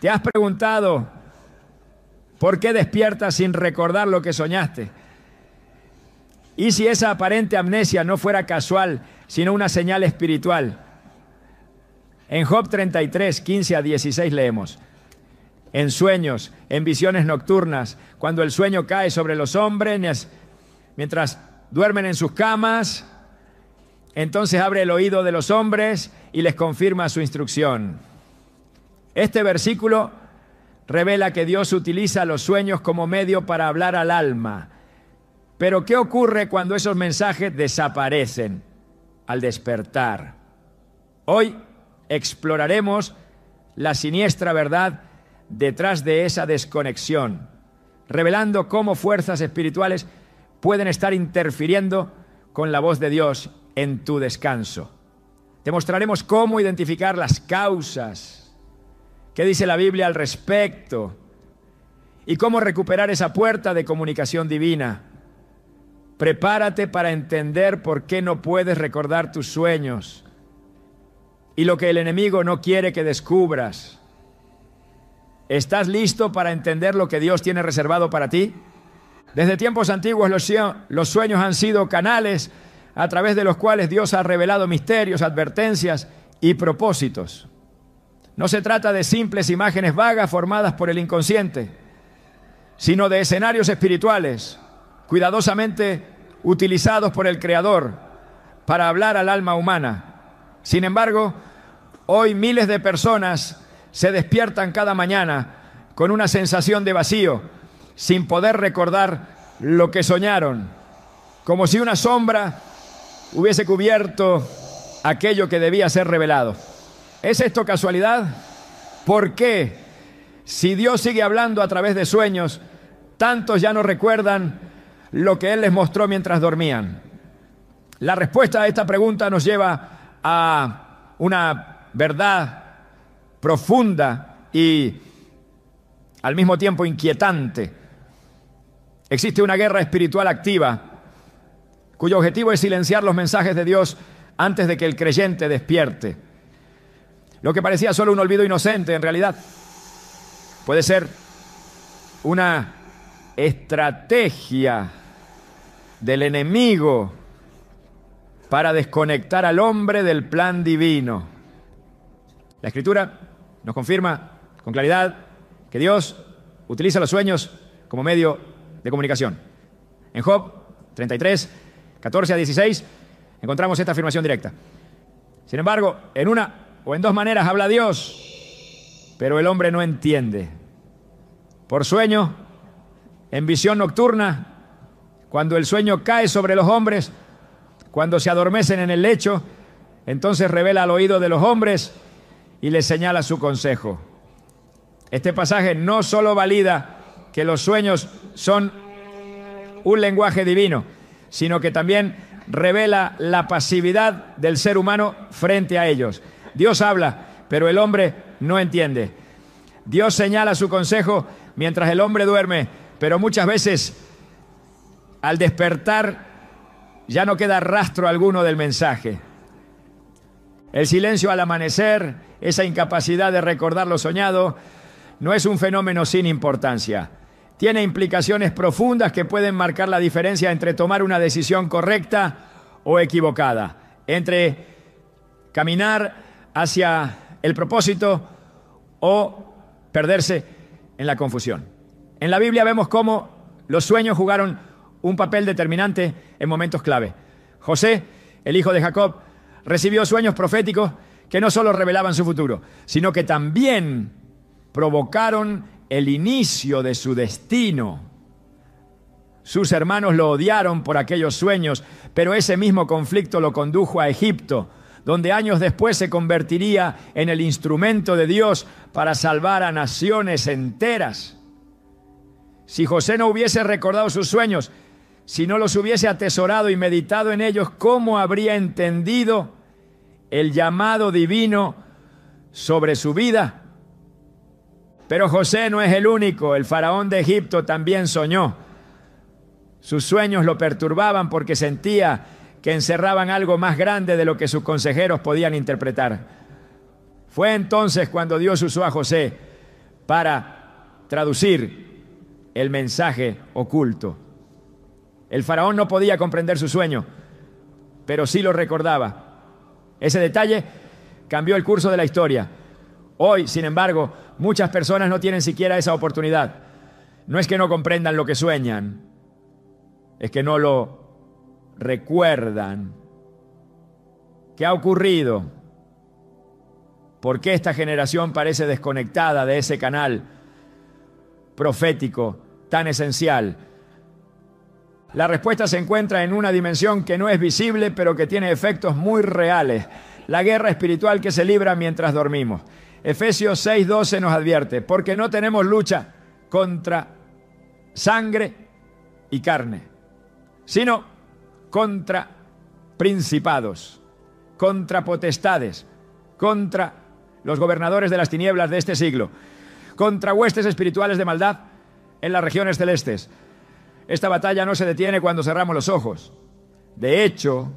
¿Te has preguntado por qué despiertas sin recordar lo que soñaste? ¿Y si esa aparente amnesia no fuera casual, sino una señal espiritual? En Job 33, 15 a 16 leemos: en sueños, en visiones nocturnas, cuando el sueño cae sobre los hombres, mientras duermen en sus camas, entonces abre el oído de los hombres y les confirma su instrucción. Este versículo revela que Dios utiliza los sueños como medio para hablar al alma. Pero ¿qué ocurre cuando esos mensajes desaparecen al despertar? Hoy exploraremos la siniestra verdad detrás de esa desconexión, revelando cómo fuerzas espirituales pueden estar interfiriendo con la voz de Dios en tu descanso. Te mostraremos cómo identificar las causas, qué dice la Biblia al respecto y cómo recuperar esa puerta de comunicación divina. Prepárate para entender por qué no puedes recordar tus sueños y lo que el enemigo no quiere que descubras. ¿Estás listo para entender lo que Dios tiene reservado para ti? Desde tiempos antiguos los sueños han sido canales a través de los cuales Dios ha revelado misterios, advertencias y propósitos. No se trata de simples imágenes vagas formadas por el inconsciente, sino de escenarios espirituales cuidadosamente utilizados por el Creador para hablar al alma humana. Sin embargo, hoy miles de personas se despiertan cada mañana con una sensación de vacío, sin poder recordar lo que soñaron, como si una sombra hubiese cubierto aquello que debía ser revelado. ¿Es esto casualidad? ¿Por qué, si Dios sigue hablando a través de sueños, tantos ya no recuerdan lo que Él les mostró mientras dormían? La respuesta a esta pregunta nos lleva a una verdad profunda y al mismo tiempo inquietante. Existe una guerra espiritual activa cuyo objetivo es silenciar los mensajes de Dios antes de que el creyente despierte. Lo que parecía solo un olvido inocente, en realidad, puede ser una estrategia del enemigo para desconectar al hombre del plan divino. La Escritura nos confirma con claridad que Dios utiliza los sueños como medio de comunicación. En Job 33, 14 a 16, encontramos esta afirmación directa. Sin embargo, en una o en dos maneras habla Dios, pero el hombre no entiende. Por sueño, en visión nocturna, cuando el sueño cae sobre los hombres, cuando se adormecen en el lecho, entonces revela al oído de los hombres y les señala su consejo. Este pasaje no solo valida que los sueños son un lenguaje divino, sino que también revela la pasividad del ser humano frente a ellos. Dios habla, pero el hombre no entiende. Dios señala su consejo mientras el hombre duerme, pero muchas veces al despertar ya no queda rastro alguno del mensaje. El silencio al amanecer, esa incapacidad de recordar lo soñado, no es un fenómeno sin importancia. Tiene implicaciones profundas que pueden marcar la diferencia entre tomar una decisión correcta o equivocada, entre caminar hacia el propósito o perderse en la confusión. En la Biblia vemos cómo los sueños jugaron un papel determinante en momentos clave. José, el hijo de Jacob, recibió sueños proféticos que no solo revelaban su futuro, sino que también provocaron el inicio de su destino. Sus hermanos lo odiaron por aquellos sueños, pero ese mismo conflicto lo condujo a Egipto, donde años después se convertiría en el instrumento de Dios para salvar a naciones enteras. Si José no hubiese recordado sus sueños, si no los hubiese atesorado y meditado en ellos, ¿cómo habría entendido el llamado divino sobre su vida? Pero José no es el único. El faraón de Egipto también soñó. Sus sueños lo perturbaban porque sentía que encerraban algo más grande de lo que sus consejeros podían interpretar. Fue entonces cuando Dios usó a José para traducir el mensaje oculto. El faraón no podía comprender su sueño, pero sí lo recordaba. Ese detalle cambió el curso de la historia. Hoy, sin embargo, muchas personas no tienen siquiera esa oportunidad. No es que no comprendan lo que sueñan, es que no lo recuerdan. ¿Qué ha ocurrido? ¿Por qué esta generación parece desconectada de ese canal profético tan esencial? La respuesta se encuentra en una dimensión que no es visible, pero que tiene efectos muy reales. La guerra espiritual que se libra mientras dormimos. Efesios 6:12 nos advierte, porque no tenemos lucha contra sangre y carne, sino contra principados, contra potestades, contra los gobernadores de las tinieblas de este siglo, contra huestes espirituales de maldad en las regiones celestes. Esta batalla no se detiene cuando cerramos los ojos. De hecho,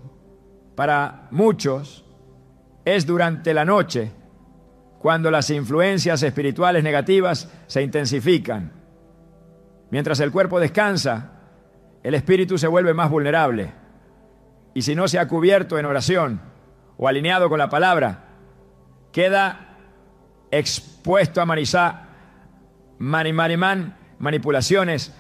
para muchos es durante la noche cuando las influencias espirituales negativas se intensifican. Mientras el cuerpo descansa, el espíritu se vuelve más vulnerable. Y si no se ha cubierto en oración o alineado con la palabra, queda expuesto a manipulaciones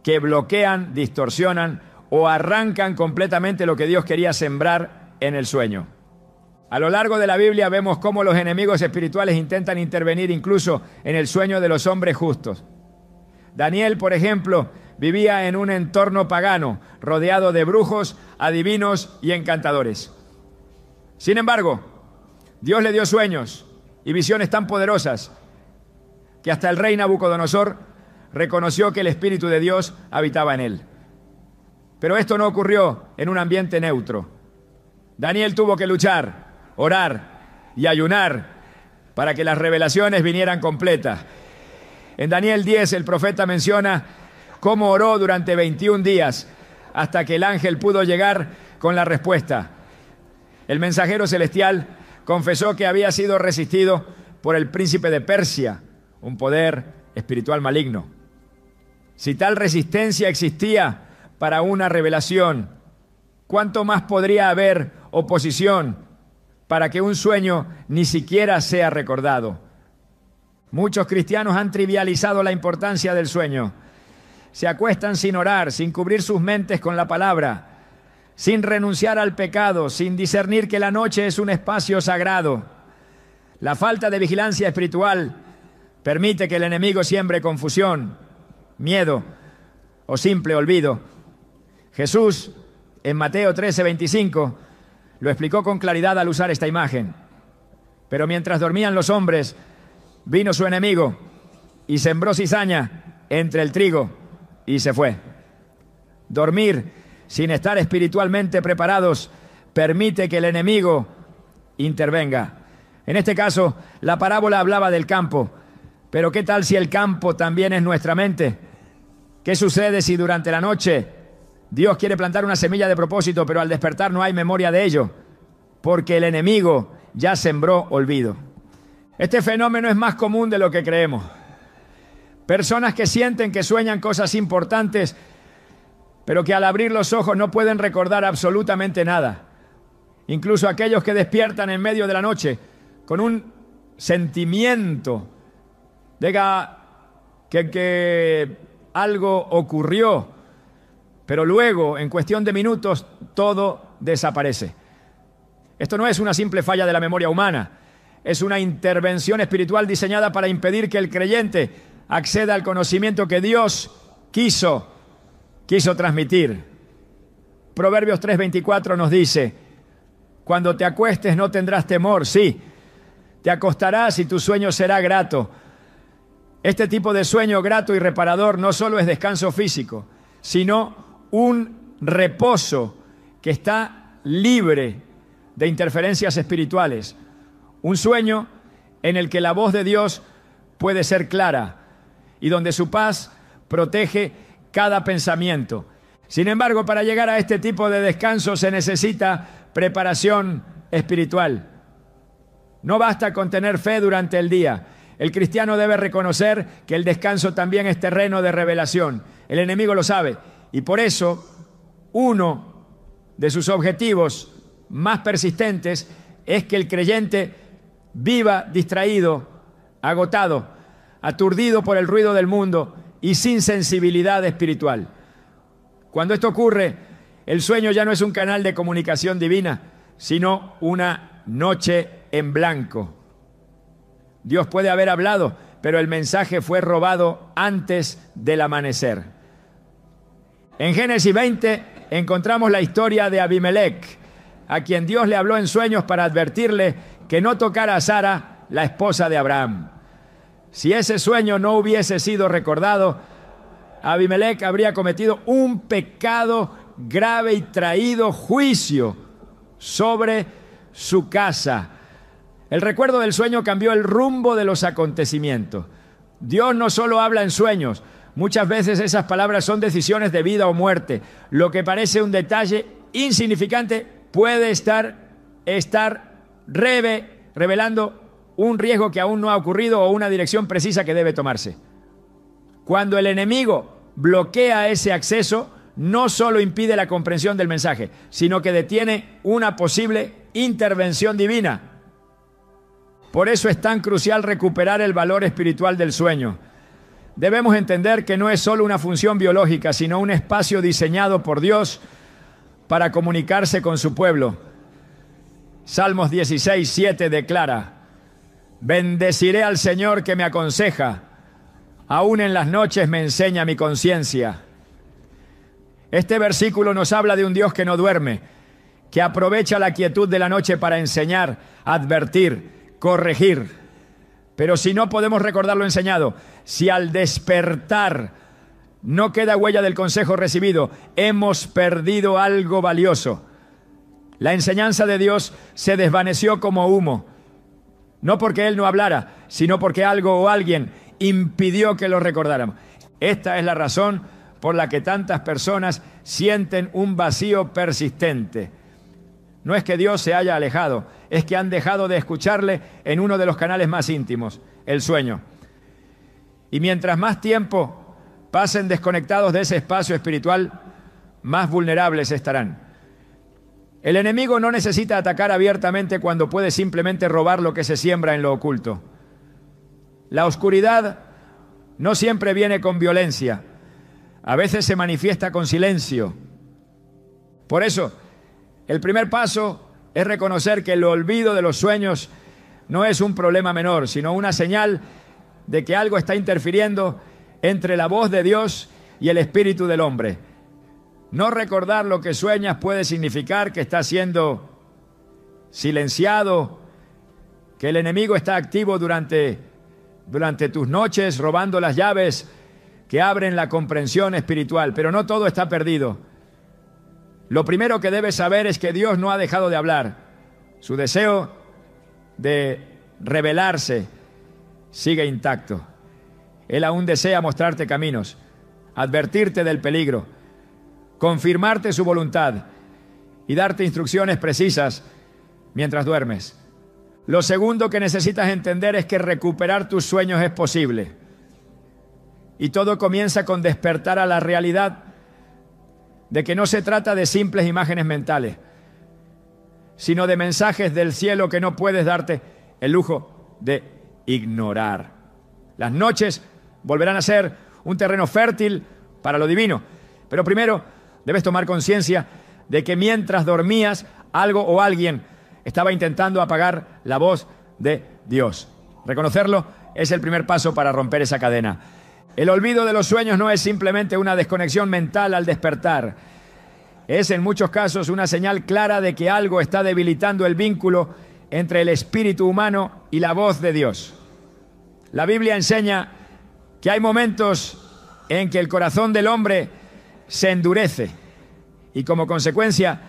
que bloquean, distorsionan o arrancan completamente lo que Dios quería sembrar en el sueño. A lo largo de la Biblia vemos cómo los enemigos espirituales intentan intervenir incluso en el sueño de los hombres justos. Daniel, por ejemplo, vivía en un entorno pagano, rodeado de brujos, adivinos y encantadores. Sin embargo, Dios le dio sueños y visiones tan poderosas que hasta el rey Nabucodonosor reconoció que el Espíritu de Dios habitaba en él. Pero esto no ocurrió en un ambiente neutro. Daniel tuvo que luchar, orar y ayunar para que las revelaciones vinieran completas. En Daniel 10 el profeta menciona cómo oró durante 21 días hasta que el ángel pudo llegar con la respuesta. El mensajero celestial confesó que había sido resistido por el príncipe de Persia, un poder espiritual maligno. Si tal resistencia existía para una revelación, ¿cuánto más podría haber oposición para que un sueño ni siquiera sea recordado? Muchos cristianos han trivializado la importancia del sueño. Se acuestan sin orar, sin cubrir sus mentes con la palabra, sin renunciar al pecado, sin discernir que la noche es un espacio sagrado. La falta de vigilancia espiritual permite que el enemigo siembre confusión, miedo o simple olvido. Jesús, en Mateo 13:25, lo explicó con claridad al usar esta imagen. Pero mientras dormían los hombres, vino su enemigo y sembró cizaña entre el trigo y se fue. Dormir sin estar espiritualmente preparados permite que el enemigo intervenga. En este caso, la parábola hablaba del campo. Pero ¿qué tal si el campo también es nuestra mente? ¿Qué sucede si durante la noche Dios quiere plantar una semilla de propósito, pero al despertar no hay memoria de ello? Porque el enemigo ya sembró olvido. Este fenómeno es más común de lo que creemos. Personas que sienten que sueñan cosas importantes, pero que al abrir los ojos no pueden recordar absolutamente nada. Incluso aquellos que despiertan en medio de la noche con un sentimiento de que algo ocurrió, pero luego, en cuestión de minutos, todo desaparece. Esto no es una simple falla de la memoria humana, es una intervención espiritual diseñada para impedir que el creyente acceda al conocimiento que Dios quiso transmitir. Proverbios 3:24 nos dice: cuando te acuestes no tendrás temor, sí, te acostarás y tu sueño será grato. Este tipo de sueño grato y reparador no solo es descanso físico, sino un reposo que está libre de interferencias espirituales. Un sueño en el que la voz de Dios puede ser clara y donde su paz protege cada pensamiento. Sin embargo, para llegar a este tipo de descanso se necesita preparación espiritual. No basta con tener fe durante el día. El cristiano debe reconocer que el descanso también es terreno de revelación. El enemigo lo sabe y por eso uno de sus objetivos más persistentes es que el creyente viva distraído, agotado, aturdido por el ruido del mundo y sin sensibilidad espiritual. Cuando esto ocurre, el sueño ya no es un canal de comunicación divina, sino una noche en blanco. Dios puede haber hablado, pero el mensaje fue robado antes del amanecer. En Génesis 20 encontramos la historia de Abimelech, a quien Dios le habló en sueños para advertirle que no tocara a Sara, la esposa de Abraham. Si ese sueño no hubiese sido recordado, Abimelech habría cometido un pecado grave y traído juicio sobre su casa. El recuerdo del sueño cambió el rumbo de los acontecimientos. Dios no solo habla en sueños, muchas veces esas palabras son decisiones de vida o muerte. Lo que parece un detalle insignificante puede estar revelando un riesgo que aún no ha ocurrido o una dirección precisa que debe tomarse. Cuando el enemigo bloquea ese acceso, no solo impide la comprensión del mensaje, sino que detiene una posible intervención divina. Por eso es tan crucial recuperar el valor espiritual del sueño. Debemos entender que no es solo una función biológica, sino un espacio diseñado por Dios para comunicarse con su pueblo. Salmos 16:7 declara: bendeciré al Señor que me aconseja, aún en las noches me enseña mi conciencia. Este versículo nos habla de un Dios que no duerme, que aprovecha la quietud de la noche para enseñar, advertir, corregir. Pero si no podemos recordar lo enseñado, si al despertar no queda huella del consejo recibido, hemos perdido algo valioso. La enseñanza de Dios se desvaneció como humo, no porque Él no hablara, sino porque algo o alguien impidió que lo recordáramos. Esta es la razón por la que tantas personas sienten un vacío persistente. No es que Dios se haya alejado, es que han dejado de escucharle en uno de los canales más íntimos, el sueño. Y mientras más tiempo pasen desconectados de ese espacio espiritual, más vulnerables estarán. El enemigo no necesita atacar abiertamente cuando puede simplemente robar lo que se siembra en lo oculto. La oscuridad no siempre viene con violencia, a veces se manifiesta con silencio. Por eso, el primer paso es reconocer que el olvido de los sueños no es un problema menor, sino una señal de que algo está interfiriendo entre la voz de Dios y el espíritu del hombre. No recordar lo que sueñas puede significar que está siendo silenciado, que el enemigo está activo durante tus noches, robando las llaves que abren la comprensión espiritual. Pero no todo está perdido. Lo primero que debes saber es que Dios no ha dejado de hablar. Su deseo de revelarse sigue intacto. Él aún desea mostrarte caminos, advertirte del peligro, confirmarte su voluntad y darte instrucciones precisas mientras duermes. Lo segundo que necesitas entender es que recuperar tus sueños es posible. Y todo comienza con despertar a la realidad de que no se trata de simples imágenes mentales, sino de mensajes del cielo que no puedes darte el lujo de ignorar. Las noches volverán a ser un terreno fértil para lo divino, pero primero debes tomar conciencia de que mientras dormías, algo o alguien estaba intentando apagar la voz de Dios. Reconocerlo es el primer paso para romper esa cadena. El olvido de los sueños no es simplemente una desconexión mental al despertar. Es en muchos casos una señal clara de que algo está debilitando el vínculo entre el espíritu humano y la voz de Dios. La Biblia enseña que hay momentos en que el corazón del hombre se endurece y como consecuencia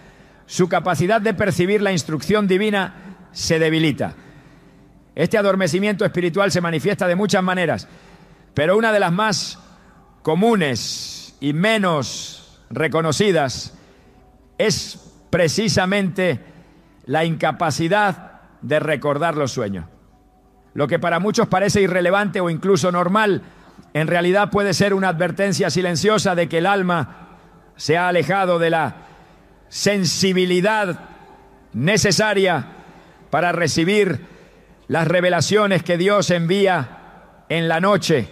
su capacidad de percibir la instrucción divina se debilita. Este adormecimiento espiritual se manifiesta de muchas maneras, pero una de las más comunes y menos reconocidas es precisamente la incapacidad de recordar los sueños. Lo que para muchos parece irrelevante o incluso normal, en realidad puede ser una advertencia silenciosa de que el alma se ha alejado de la sensibilidad necesaria para recibir las revelaciones que Dios envía en la noche.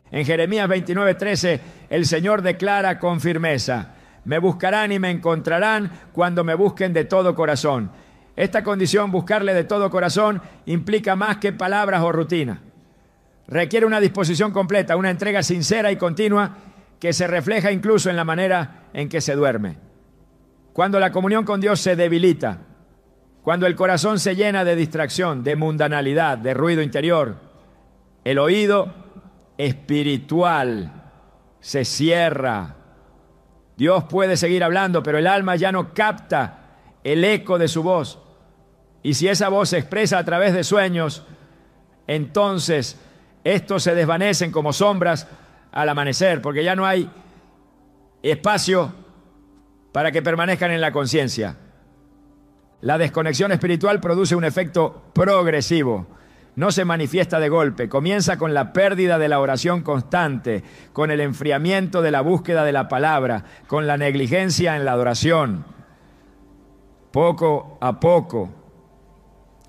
En Jeremías 29:13, el Señor declara con firmeza: me buscarán y me encontrarán cuando me busquen de todo corazón. Esta condición, buscarle de todo corazón, implica más que palabras o rutina. Requiere una disposición completa, una entrega sincera y continua que se refleja incluso en la manera en que se duerme. Cuando la comunión con Dios se debilita, cuando el corazón se llena de distracción, de mundanalidad, de ruido interior, el oído espiritual se cierra. Dios puede seguir hablando, pero el alma ya no capta el eco de su voz. Y si esa voz se expresa a través de sueños, entonces estos se desvanecen como sombras al amanecer, porque ya no hay espacio para que permanezcan en la conciencia. La desconexión espiritual produce un efecto progresivo. No se manifiesta de golpe. Comienza con la pérdida de la oración constante, con el enfriamiento de la búsqueda de la palabra, con la negligencia en la adoración. Poco a poco,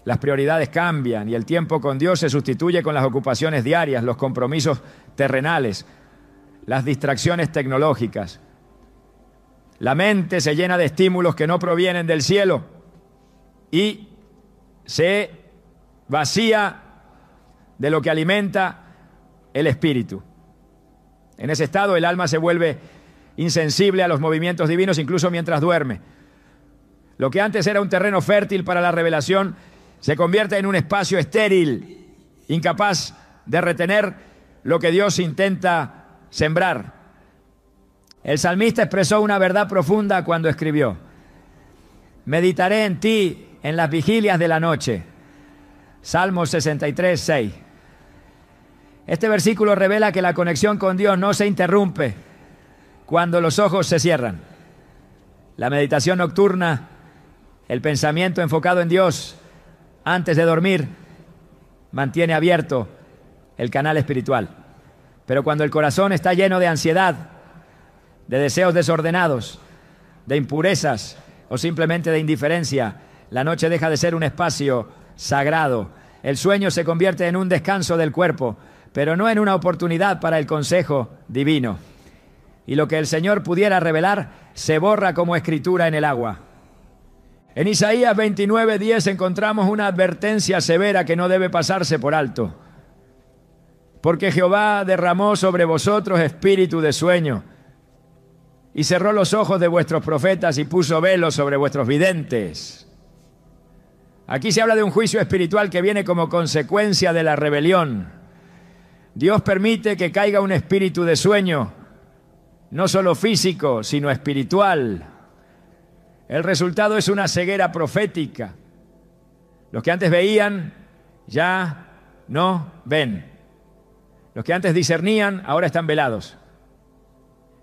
las prioridades cambian y el tiempo con Dios se sustituye con las ocupaciones diarias, los compromisos terrenales, las distracciones tecnológicas. La mente se llena de estímulos que no provienen del cielo y se vacía de lo que alimenta el espíritu. En ese estado el alma se vuelve insensible a los movimientos divinos incluso mientras duerme. Lo que antes era un terreno fértil para la revelación se convierte en un espacio estéril, incapaz de retener lo que Dios intenta sembrar. El salmista expresó una verdad profunda cuando escribió: meditaré en ti en las vigilias de la noche. Salmo 63:6. Este versículo revela que la conexión con Dios no se interrumpe cuando los ojos se cierran. La meditación nocturna, el pensamiento enfocado en Dios antes de dormir, mantiene abierto el canal espiritual. Pero cuando el corazón está lleno de ansiedad, de deseos desordenados, de impurezas o simplemente de indiferencia, la noche deja de ser un espacio sagrado. El sueño se convierte en un descanso del cuerpo, pero no en una oportunidad para el consejo divino. Y lo que el Señor pudiera revelar se borra como escritura en el agua. En Isaías 29:10 encontramos una advertencia severa que no debe pasarse por alto. Porque Jehová derramó sobre vosotros espíritu de sueño y cerró los ojos de vuestros profetas y puso velos sobre vuestros videntes. Aquí se habla de un juicio espiritual que viene como consecuencia de la rebelión. Dios permite que caiga un espíritu de sueño, no solo físico, sino espiritual. El resultado es una ceguera profética. Los que antes veían, ya no ven. Los que antes discernían, ahora están velados.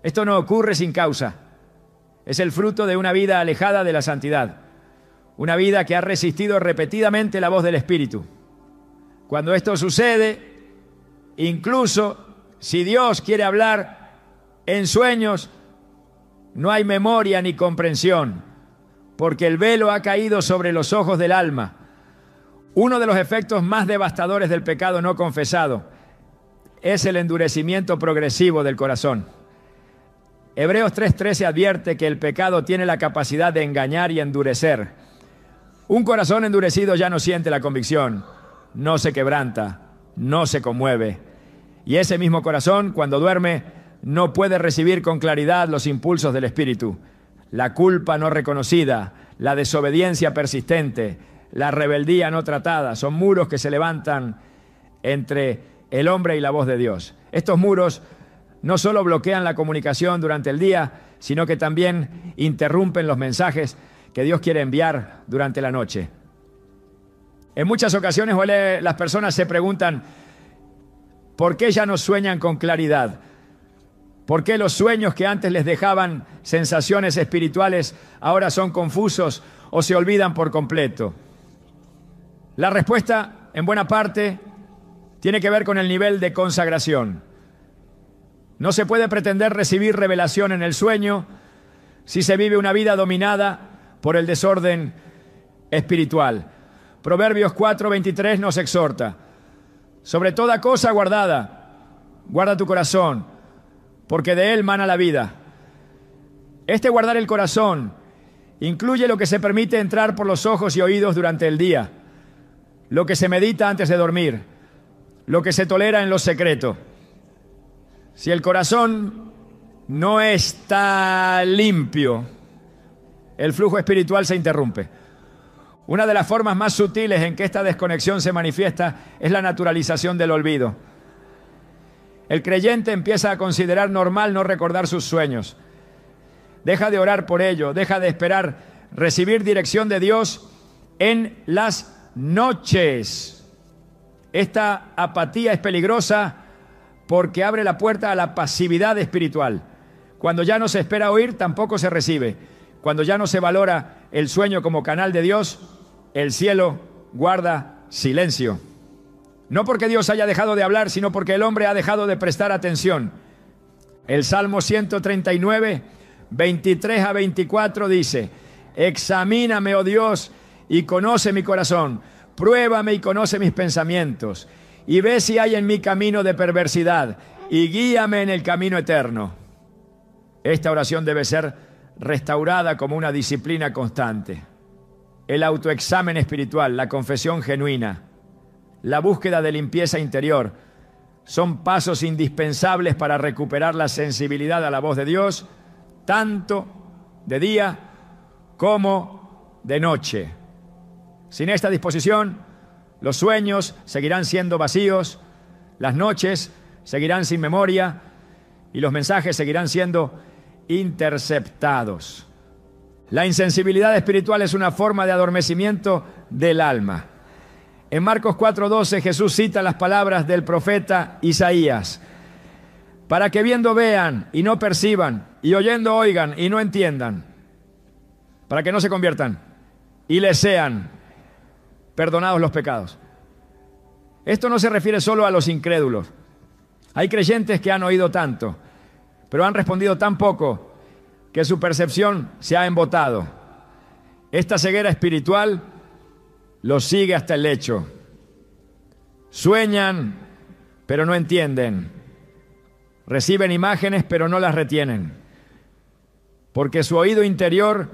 Esto no ocurre sin causa. Es el fruto de una vida alejada de la santidad. Una vida que ha resistido repetidamente la voz del Espíritu. Cuando esto sucede, incluso si Dios quiere hablar en sueños, no hay memoria ni comprensión, porque el velo ha caído sobre los ojos del alma. Uno de los efectos más devastadores del pecado no confesado es el endurecimiento progresivo del corazón. Hebreos 3:13 advierte que el pecado tiene la capacidad de engañar y endurecer. Un corazón endurecido ya no siente la convicción, no se quebranta, no se conmueve. Y ese mismo corazón, cuando duerme, no puede recibir con claridad los impulsos del Espíritu. La culpa no reconocida, la desobediencia persistente, la rebeldía no tratada, son muros que se levantan entre el hombre y la voz de Dios. Estos muros no solo bloquean la comunicación durante el día, sino que también interrumpen los mensajes que Dios quiere enviar durante la noche. En muchas ocasiones las personas se preguntan, ¿por qué ya no sueñan con claridad? ¿Por qué los sueños que antes les dejaban sensaciones espirituales ahora son confusos o se olvidan por completo? La respuesta en buena parte, tiene que ver con el nivel de consagración. No se puede pretender recibir revelación en el sueño si se vive una vida dominada por el desorden espiritual. Proverbios 4:23 nos exhorta: sobre toda cosa guardada, guarda tu corazón, porque de él mana la vida. Este guardar el corazón incluye lo que se permite entrar por los ojos y oídos durante el día, lo que se medita antes de dormir, lo que se tolera en lo secreto. Si el corazón no está limpio, el flujo espiritual se interrumpe. Una de las formas más sutiles en que esta desconexión se manifiesta es la naturalización del olvido. El creyente empieza a considerar normal no recordar sus sueños. Deja de orar por ello, deja de esperar recibir dirección de Dios en las noches. Esta apatía es peligrosa porque abre la puerta a la pasividad espiritual. Cuando ya no se espera oír, tampoco se recibe. Cuando ya no se valora el sueño como canal de Dios, el cielo guarda silencio. No porque Dios haya dejado de hablar, sino porque el hombre ha dejado de prestar atención. El Salmo 139, 23 a 24 dice: examíname, oh Dios, y conoce mi corazón. Pruébame y conoce mis pensamientos. Y ve si hay en mí camino de perversidad, y guíame en el camino eterno. Esta oración debe ser restaurada como una disciplina constante. El autoexamen espiritual, la confesión genuina, la búsqueda de limpieza interior son pasos indispensables para recuperar la sensibilidad a la voz de Dios, tanto de día como de noche. Sin esta disposición, los sueños seguirán siendo vacíos, las noches seguirán sin memoria y los mensajes seguirán siendo interceptados. La insensibilidad espiritual es una forma de adormecimiento del alma. En Marcos 4:12 Jesús cita las palabras del profeta Isaías: para que viendo vean y no perciban, y oyendo oigan y no entiendan, para que no se conviertan y les sean perdonados los pecados. Esto no se refiere solo a los incrédulos. Hay creyentes que han oído tanto, pero han respondido tan poco que su percepción se ha embotado. Esta ceguera espiritual los sigue hasta el lecho. Sueñan, pero no entienden. Reciben imágenes, pero no las retienen. Porque su oído interior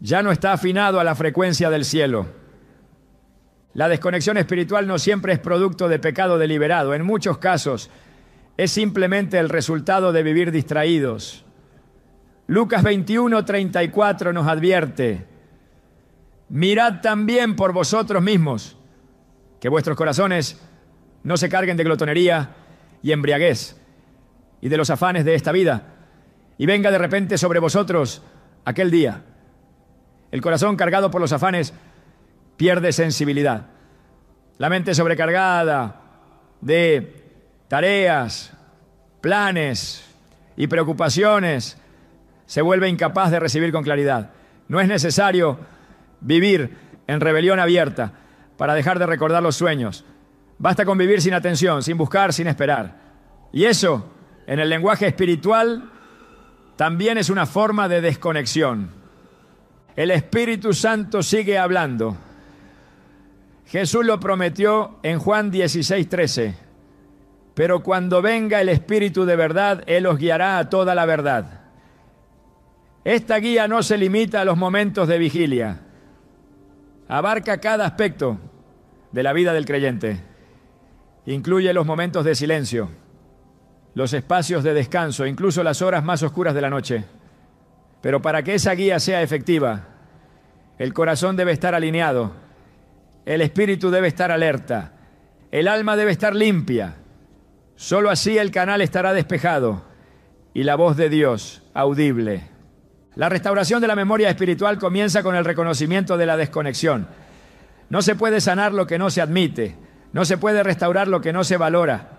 ya no está afinado a la frecuencia del cielo. La desconexión espiritual no siempre es producto de pecado deliberado. En muchos casos es simplemente el resultado de vivir distraídos. Lucas 21:34 nos advierte: mirad también por vosotros mismos, que vuestros corazones no se carguen de glotonería y embriaguez y de los afanes de esta vida, y venga de repente sobre vosotros aquel día. El corazón cargado por los afanes pierde sensibilidad. La mente sobrecargada de tareas, planes y preocupaciones se vuelve incapaz de recibir con claridad. No es necesario vivir en rebelión abierta para dejar de recordar los sueños. Basta con vivir sin atención, sin buscar, sin esperar. Y eso, en el lenguaje espiritual, también es una forma de desconexión. El Espíritu Santo sigue hablando. Jesús lo prometió en Juan 16:13. Pero cuando venga el Espíritu de verdad, Él os guiará a toda la verdad. Esta guía no se limita a los momentos de vigilia. Abarca cada aspecto de la vida del creyente. Incluye los momentos de silencio, los espacios de descanso, incluso las horas más oscuras de la noche. Pero para que esa guía sea efectiva, el corazón debe estar alineado, el espíritu debe estar alerta, el alma debe estar limpia. Solo así el canal estará despejado y la voz de Dios audible. La restauración de la memoria espiritual comienza con el reconocimiento de la desconexión. No se puede sanar lo que no se admite, no se puede restaurar lo que no se valora.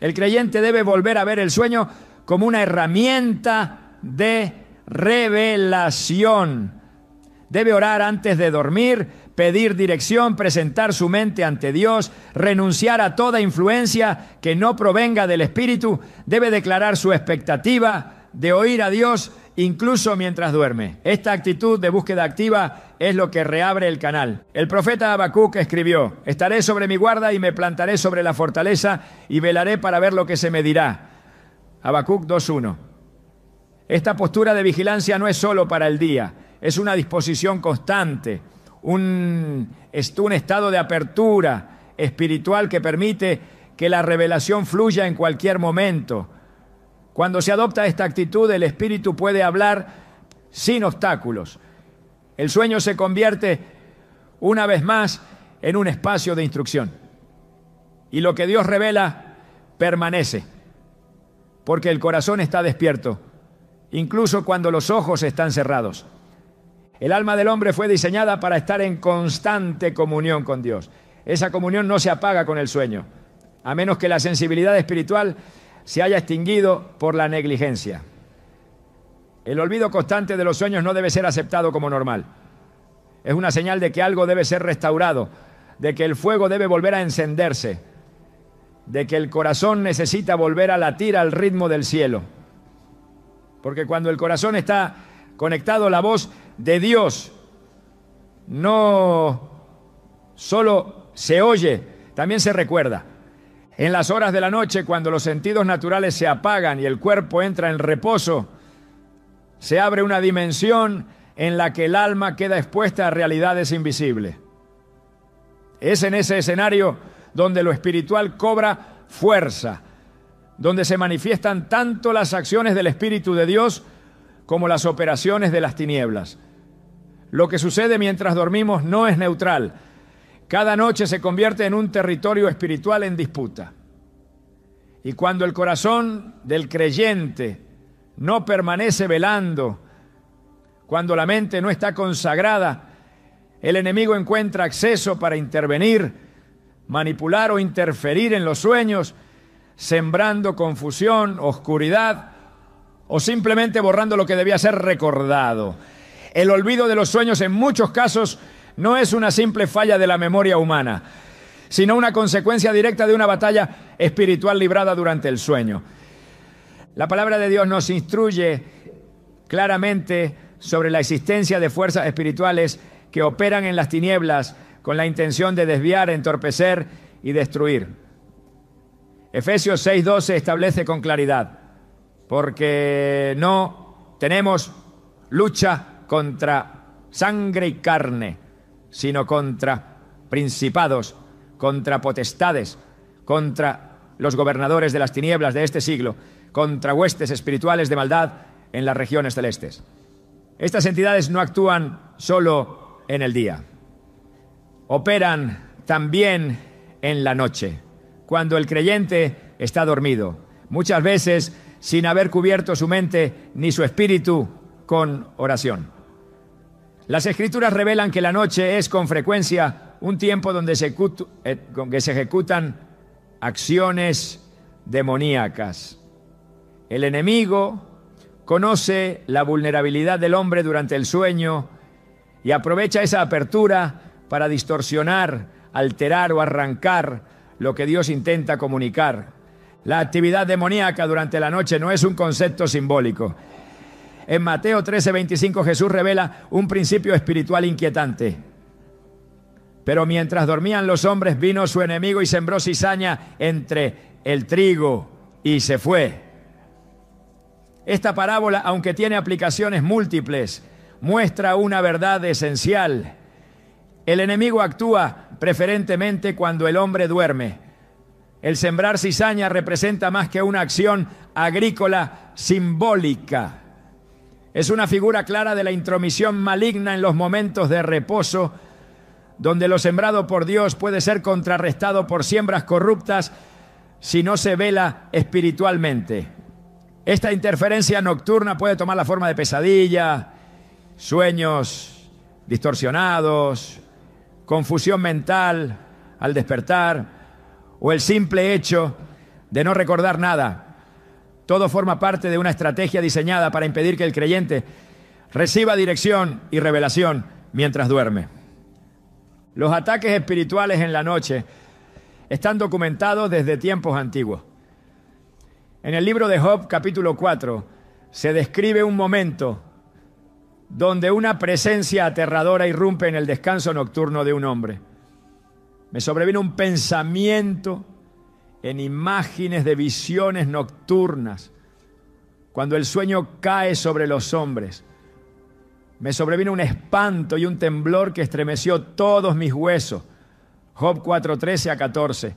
El creyente debe volver a ver el sueño como una herramienta de revelación. Debe orar antes de dormir, pedir dirección, presentar su mente ante Dios, renunciar a toda influencia que no provenga del Espíritu, debe declarar su expectativa de oír a Dios incluso mientras duerme. Esta actitud de búsqueda activa es lo que reabre el canal. El profeta Habacuc escribió: estaré sobre mi guarda y me plantaré sobre la fortaleza y velaré para ver lo que se me dirá. Habacuc 2:1. Esta postura de vigilancia no es solo para el día, es una disposición constante, un estado de apertura espiritual que permite que la revelación fluya en cualquier momento. Cuando se adopta esta actitud, el Espíritu puede hablar sin obstáculos. El sueño se convierte una vez más en un espacio de instrucción. Y lo que Dios revela permanece, porque el corazón está despierto, incluso cuando los ojos están cerrados. El alma del hombre fue diseñada para estar en constante comunión con Dios. Esa comunión no se apaga con el sueño, a menos que la sensibilidad espiritual se haya extinguido por la negligencia. El olvido constante de los sueños no debe ser aceptado como normal. Es una señal de que algo debe ser restaurado, de que el fuego debe volver a encenderse, de que el corazón necesita volver a latir al ritmo del cielo. Porque cuando el corazón está conectado a la voz de Dios, no solo se oye, también se recuerda. En las horas de la noche, cuando los sentidos naturales se apagan y el cuerpo entra en reposo, se abre una dimensión en la que el alma queda expuesta a realidades invisibles. Es en ese escenario donde lo espiritual cobra fuerza, donde se manifiestan tanto las acciones del Espíritu de Dios como las operaciones de las tinieblas. Lo que sucede mientras dormimos no es neutral. Cada noche se convierte en un territorio espiritual en disputa. Y cuando el corazón del creyente no permanece velando, cuando la mente no está consagrada, el enemigo encuentra acceso para intervenir, manipular o interferir en los sueños, sembrando confusión, oscuridad o simplemente borrando lo que debía ser recordado. El olvido de los sueños en muchos casos no es una simple falla de la memoria humana, sino una consecuencia directa de una batalla espiritual librada durante el sueño. La palabra de Dios nos instruye claramente sobre la existencia de fuerzas espirituales que operan en las tinieblas con la intención de desviar, entorpecer y destruir. Efesios 6:12 establece con claridad: porque no tenemos lucha contra sangre y carne, sino contra principados, contra potestades, contra los gobernadores de las tinieblas de este siglo, contra huestes espirituales de maldad en las regiones celestes. Estas entidades no actúan solo en el día, operan también en la noche, cuando el creyente está dormido, muchas veces sin haber cubierto su mente ni su espíritu con oración. Las Escrituras revelan que la noche es con frecuencia un tiempo donde se ejecutan acciones demoníacas. El enemigo conoce la vulnerabilidad del hombre durante el sueño y aprovecha esa apertura para distorsionar, alterar o arrancar lo que Dios intenta comunicar. La actividad demoníaca durante la noche no es un concepto simbólico. En Mateo 13:25 Jesús revela un principio espiritual inquietante. Pero mientras dormían los hombres, vino su enemigo y sembró cizaña entre el trigo y se fue. Esta parábola, aunque tiene aplicaciones múltiples, muestra una verdad esencial. El enemigo actúa preferentemente cuando el hombre duerme. El sembrar cizaña representa más que una acción agrícola simbólica. Es una figura clara de la intromisión maligna en los momentos de reposo, donde lo sembrado por Dios puede ser contrarrestado por siembras corruptas si no se vela espiritualmente. Esta interferencia nocturna puede tomar la forma de pesadilla, sueños distorsionados, confusión mental al despertar o el simple hecho de no recordar nada. Todo forma parte de una estrategia diseñada para impedir que el creyente reciba dirección y revelación mientras duerme. Los ataques espirituales en la noche están documentados desde tiempos antiguos. En el libro de Job, capítulo 4, se describe un momento donde una presencia aterradora irrumpe en el descanso nocturno de un hombre. Me sobrevino un pensamiento en imágenes de visiones nocturnas, cuando el sueño cae sobre los hombres. Me sobrevino un espanto y un temblor que estremeció todos mis huesos. Job 4:13 a 14.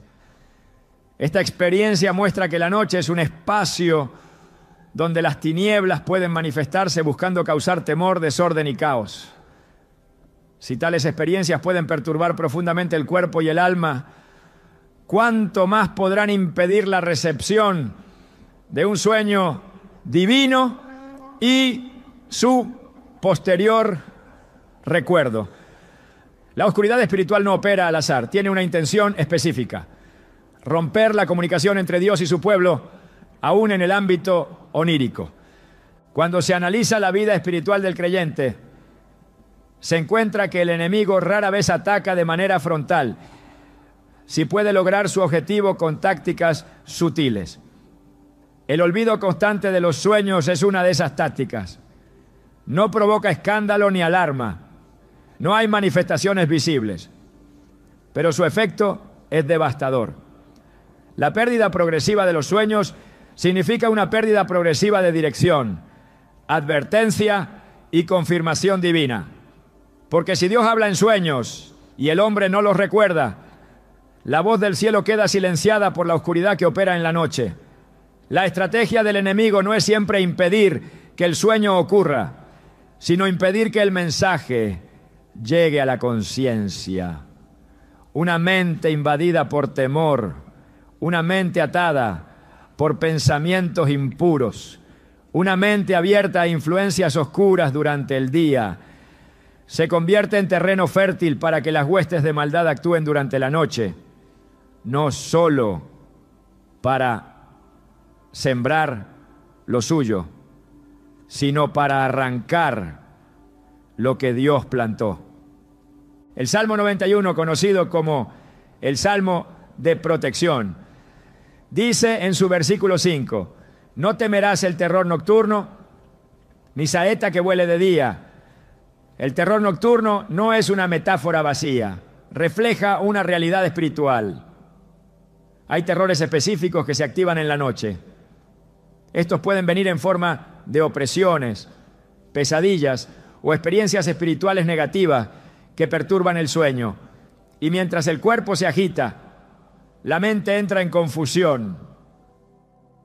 Esta experiencia muestra que la noche es un espacio donde las tinieblas pueden manifestarse buscando causar temor, desorden y caos. Si tales experiencias pueden perturbar profundamente el cuerpo y el alma, ¿cuánto más podrán impedir la recepción de un sueño divino y su posterior recuerdo? La oscuridad espiritual no opera al azar, tiene una intención específica: romper la comunicación entre Dios y su pueblo, aún en el ámbito onírico. Cuando se analiza la vida espiritual del creyente, se encuentra que el enemigo rara vez ataca de manera frontal, si puede lograr su objetivo con tácticas sutiles. El olvido constante de los sueños es una de esas tácticas. No provoca escándalo ni alarma. No hay manifestaciones visibles, pero su efecto es devastador. La pérdida progresiva de los sueños significa una pérdida progresiva de dirección, advertencia y confirmación divina. Porque si Dios habla en sueños y el hombre no los recuerda, la voz del cielo queda silenciada por la oscuridad que opera en la noche. La estrategia del enemigo no es siempre impedir que el sueño ocurra, sino impedir que el mensaje llegue a la conciencia. Una mente invadida por temor, una mente atada por pensamientos impuros, una mente abierta a influencias oscuras durante el día, se convierte en terreno fértil para que las huestes de maldad actúen durante la noche, no solo para sembrar lo suyo, sino para arrancar lo que Dios plantó. El Salmo 91, conocido como el Salmo de protección, dice en su versículo 5: no temerás el terror nocturno, ni saeta que vuele de día. El terror nocturno no es una metáfora vacía, refleja una realidad espiritual. Hay terrores específicos que se activan en la noche. Estos pueden venir en forma de opresiones, pesadillas o experiencias espirituales negativas que perturban el sueño. Y mientras el cuerpo se agita, la mente entra en confusión.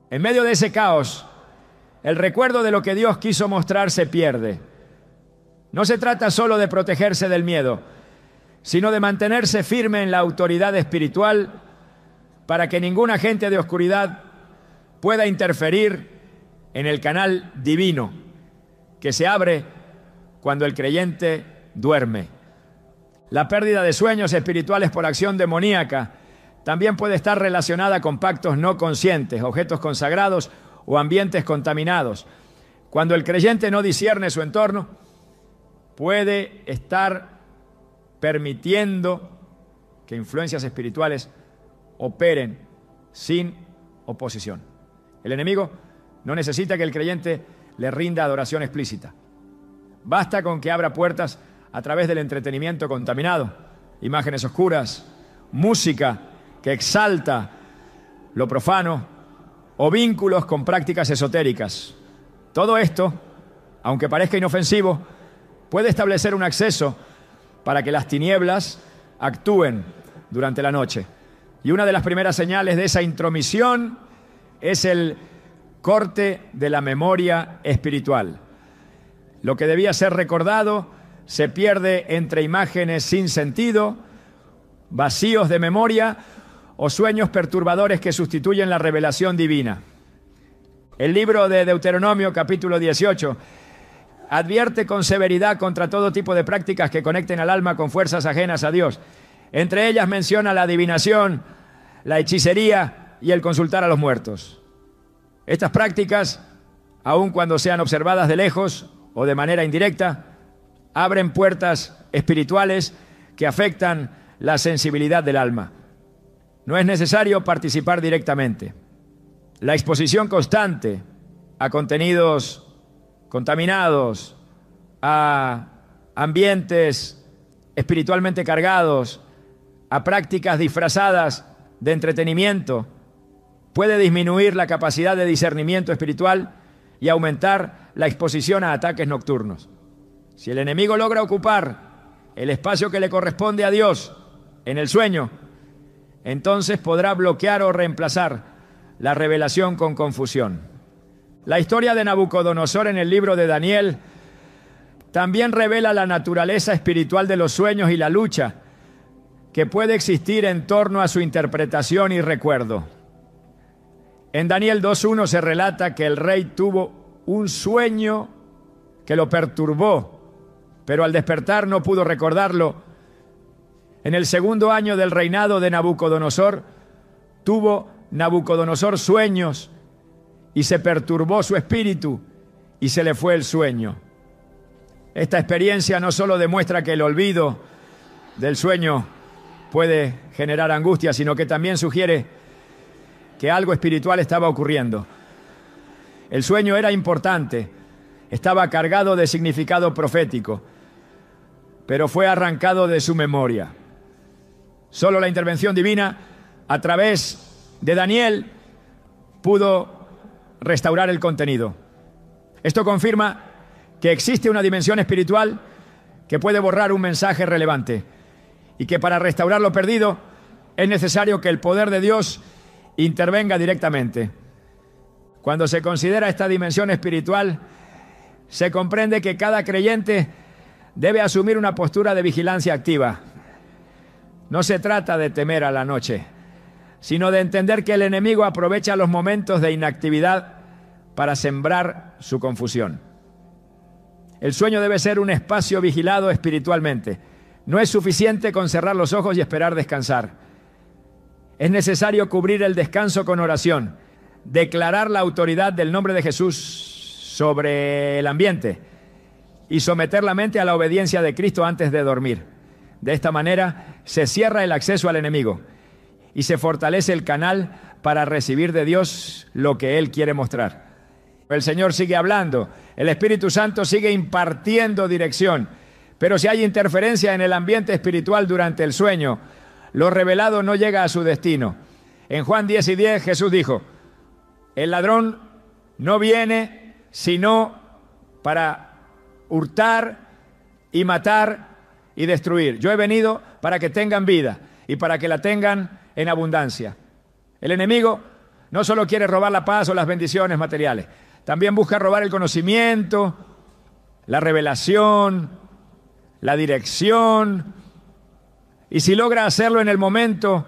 En medio de ese caos, el recuerdo de lo que Dios quiso mostrar se pierde. No se trata solo de protegerse del miedo, sino de mantenerse firme en la autoridad espiritual para que ningún agente de oscuridad pueda interferir en el canal divino que se abre cuando el creyente duerme. La pérdida de sueños espirituales por acción demoníaca también puede estar relacionada con pactos no conscientes, objetos consagrados o ambientes contaminados. Cuando el creyente no discierne su entorno, puede estar permitiendo que influencias espirituales operen sin oposición. El enemigo no necesita que el creyente le rinda adoración explícita. Basta con que abra puertas a través del entretenimiento contaminado, imágenes oscuras, música que exalta lo profano o vínculos con prácticas esotéricas. Todo esto, aunque parezca inofensivo, puede establecer un acceso para que las tinieblas actúen durante la noche. Y una de las primeras señales de esa intromisión es el corte de la memoria espiritual. Lo que debía ser recordado se pierde entre imágenes sin sentido, vacíos de memoria o sueños perturbadores que sustituyen la revelación divina. El libro de Deuteronomio, capítulo 18, advierte con severidad contra todo tipo de prácticas que conecten al alma con fuerzas ajenas a Dios. Entre ellas menciona la adivinación, la hechicería y el consultar a los muertos. Estas prácticas, aun cuando sean observadas de lejos o de manera indirecta, abren puertas espirituales que afectan la sensibilidad del alma. No es necesario participar directamente. La exposición constante a contenidos contaminados, a ambientes espiritualmente cargados, a prácticas disfrazadas de entretenimiento, puede disminuir la capacidad de discernimiento espiritual y aumentar la exposición a ataques nocturnos. Si el enemigo logra ocupar el espacio que le corresponde a Dios en el sueño, entonces podrá bloquear o reemplazar la revelación con confusión. La historia de Nabucodonosor en el libro de Daniel también revela la naturaleza espiritual de los sueños y la lucha que puede existir en torno a su interpretación y recuerdo. En Daniel 2:1 se relata que el rey tuvo un sueño que lo perturbó, pero al despertar no pudo recordarlo. En el segundo año del reinado de Nabucodonosor, tuvo Nabucodonosor sueños y se perturbó su espíritu y se le fue el sueño. Esta experiencia no solo demuestra que el olvido del sueño puede generar angustia, sino que también sugiere que algo espiritual estaba ocurriendo. El sueño era importante, estaba cargado de significado profético, pero fue arrancado de su memoria. Solo la intervención divina, a través de Daniel, pudo restaurar el contenido. Esto confirma que existe una dimensión espiritual que puede borrar un mensaje relevante y que para restaurar lo perdido es necesario que el poder de Dios intervenga directamente. Cuando se considera esta dimensión espiritual, se comprende que cada creyente debe asumir una postura de vigilancia activa. No se trata de temer a la noche, sino de entender que el enemigo aprovecha los momentos de inactividad para sembrar su confusión. El sueño debe ser un espacio vigilado espiritualmente. No es suficiente con cerrar los ojos y esperar descansar. Es necesario cubrir el descanso con oración, declarar la autoridad del nombre de Jesús sobre el ambiente y someter la mente a la obediencia de Cristo antes de dormir. De esta manera se cierra el acceso al enemigo y se fortalece el canal para recibir de Dios lo que Él quiere mostrar. El Señor sigue hablando, el Espíritu Santo sigue impartiendo dirección, pero si hay interferencia en el ambiente espiritual durante el sueño, lo revelado no llega a su destino. En Juan 10:10 Jesús dijo: el ladrón no viene sino para hurtar y matar y destruir. Yo he venido para que tengan vida y para que la tengan en abundancia. El enemigo no solo quiere robar la paz o las bendiciones materiales, también busca robar el conocimiento, la revelación, la dirección. Y si logra hacerlo en el momento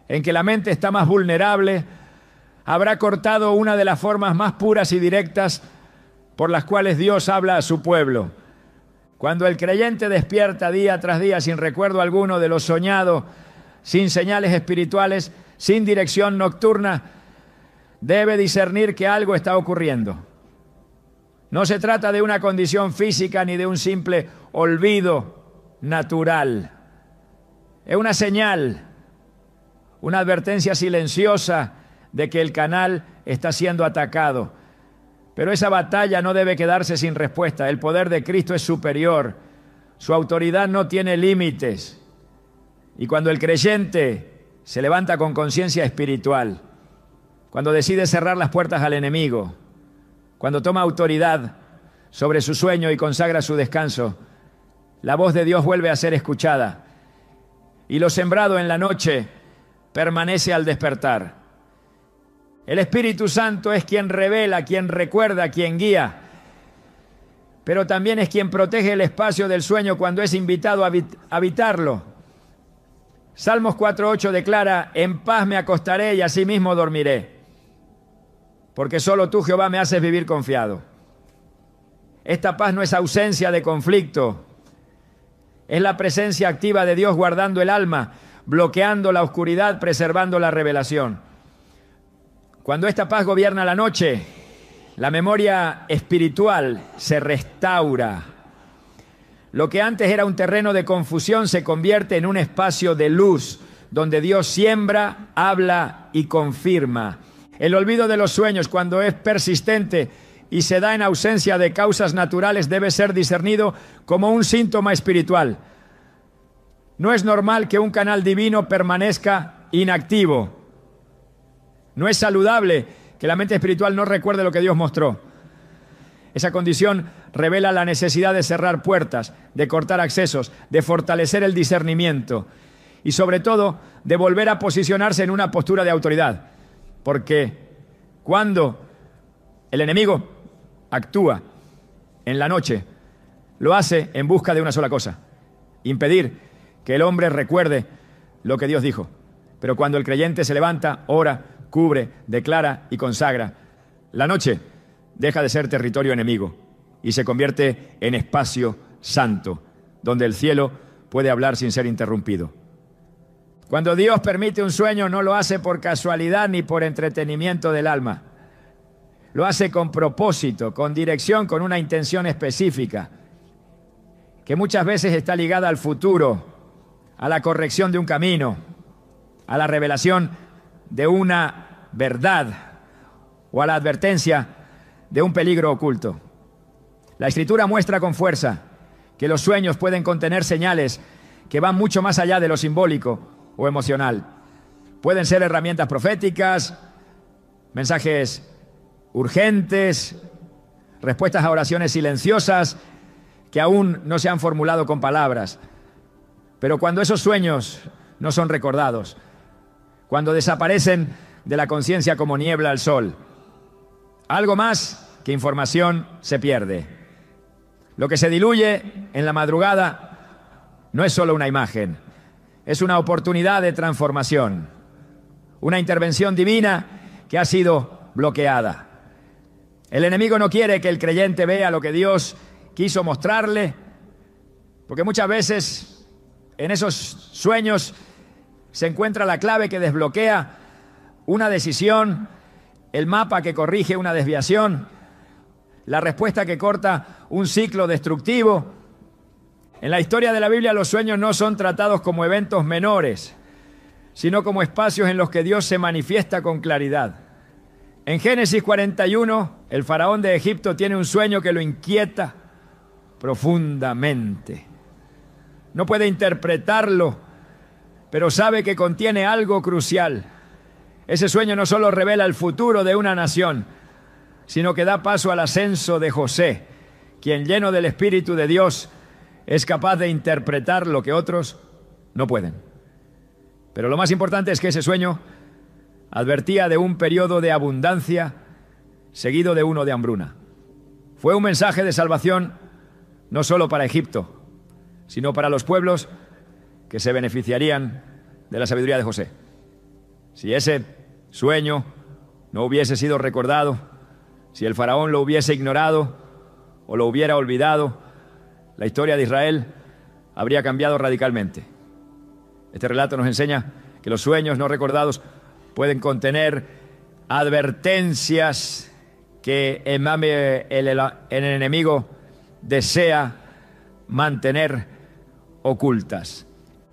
en que la mente está más vulnerable, habrá cortado una de las formas más puras y directas por las cuales Dios habla a su pueblo. Cuando el creyente despierta día tras día sin recuerdo alguno de lo soñado, sin señales espirituales, sin dirección nocturna, debe discernir que algo está ocurriendo. No se trata de una condición física ni de un simple olvido natural. Es una señal, una advertencia silenciosa de que el canal está siendo atacado. Pero esa batalla no debe quedarse sin respuesta. El poder de Cristo es superior. Su autoridad no tiene límites. Y cuando el creyente se levanta con conciencia espiritual, cuando decide cerrar las puertas al enemigo, cuando toma autoridad sobre su sueño y consagra su descanso, la voz de Dios vuelve a ser escuchada. Y lo sembrado en la noche permanece al despertar. El Espíritu Santo es quien revela, quien recuerda, quien guía, pero también es quien protege el espacio del sueño cuando es invitado a habitarlo. Salmos 4:8 declara: en paz me acostaré y asimismo dormiré, porque solo tú, Jehová, me haces vivir confiado. Esta paz no es ausencia de conflicto, es la presencia activa de Dios guardando el alma, bloqueando la oscuridad, preservando la revelación. Cuando esta paz gobierna la noche, la memoria espiritual se restaura. Lo que antes era un terreno de confusión se convierte en un espacio de luz, donde Dios siembra, habla y confirma. El olvido de los sueños, cuando es persistente y se da en ausencia de causas naturales, debe ser discernido como un síntoma espiritual. No es normal que un canal divino permanezca inactivo. No es saludable que la mente espiritual no recuerde lo que Dios mostró. Esa condición revela la necesidad de cerrar puertas, de cortar accesos, de fortalecer el discernimiento y sobre todo de volver a posicionarse en una postura de autoridad. Porque cuando el enemigo actúa en la noche, lo hace en busca de una sola cosa: impedir que el hombre recuerde lo que Dios dijo. Pero cuando el creyente se levanta, ora, cubre, declara y consagra, la noche deja de ser territorio enemigo y se convierte en espacio santo, donde el cielo puede hablar sin ser interrumpido. Cuando Dios permite un sueño, no lo hace por casualidad ni por entretenimiento del alma. Lo hace con propósito, con dirección, con una intención específica, que muchas veces está ligada al futuro, a la corrección de un camino, a la revelación de una verdad o a la advertencia de un peligro oculto. La Escritura muestra con fuerza que los sueños pueden contener señales que van mucho más allá de lo simbólico o emocional. Pueden ser herramientas proféticas, mensajes urgentes, respuestas a oraciones silenciosas que aún no se han formulado con palabras. Pero cuando esos sueños no son recordados, cuando desaparecen de la conciencia como niebla al sol, algo más que información se pierde. Lo que se diluye en la madrugada no es solo una imagen, es una oportunidad de transformación, una intervención divina que ha sido bloqueada. El enemigo no quiere que el creyente vea lo que Dios quiso mostrarle, porque muchas veces en esos sueños se encuentra la clave que desbloquea una decisión, el mapa que corrige una desviación, la respuesta que corta un ciclo destructivo. En la historia de la Biblia, los sueños no son tratados como eventos menores, sino como espacios en los que Dios se manifiesta con claridad. En Génesis 41, el faraón de Egipto tiene un sueño que lo inquieta profundamente. No puede interpretarlo, pero sabe que contiene algo crucial. Ese sueño no solo revela el futuro de una nación, sino que da paso al ascenso de José, quien, lleno del Espíritu de Dios, es capaz de interpretar lo que otros no pueden. Pero lo más importante es que ese sueño advertía de un periodo de abundancia seguido de uno de hambruna. Fue un mensaje de salvación no solo para Egipto, sino para los pueblos que se beneficiarían de la sabiduría de José. Si ese sueño no hubiese sido recordado, si el faraón lo hubiese ignorado o lo hubiera olvidado, la historia de Israel habría cambiado radicalmente. Este relato nos enseña que los sueños no recordados pueden contener advertencias que el enemigo desea mantener ocultas.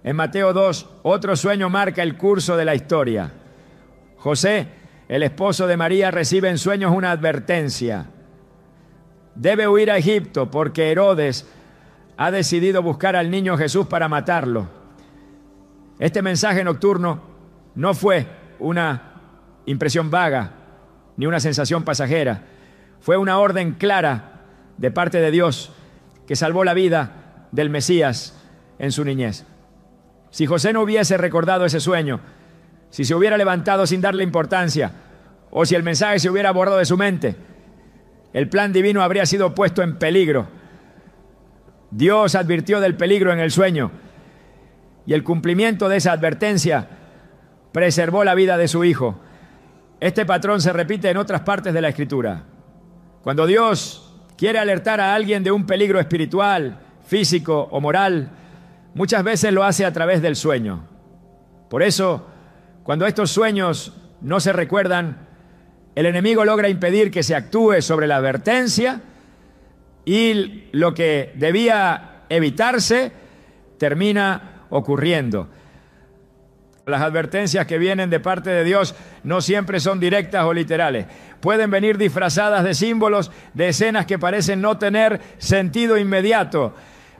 En Mateo 2, otro sueño marca el curso de la historia. José, el esposo de María, recibe en sueños una advertencia. Debe huir a Egipto porque Herodes ha decidido buscar al niño Jesús para matarlo. Este mensaje nocturno no fue una impresión vaga ni una sensación pasajera. Fue una orden clara de parte de Dios que salvó la vida del Mesías en su niñez. Si José no hubiese recordado ese sueño, si se hubiera levantado sin darle importancia, o si el mensaje se hubiera borrado de su mente, el plan divino habría sido puesto en peligro. Dios advirtió del peligro en el sueño, y el cumplimiento de esa advertencia preservó la vida de su hijo. Este patrón se repite en otras partes de la Escritura. Cuando Dios quiere alertar a alguien de un peligro espiritual, físico o moral, muchas veces lo hace a través del sueño. Por eso, cuando estos sueños no se recuerdan, el enemigo logra impedir que se actúe sobre la advertencia y lo que debía evitarse, termina ocurriendo. Las advertencias que vienen de parte de Dios no siempre son directas o literales. Pueden venir disfrazadas de símbolos, de escenas que parecen no tener sentido inmediato,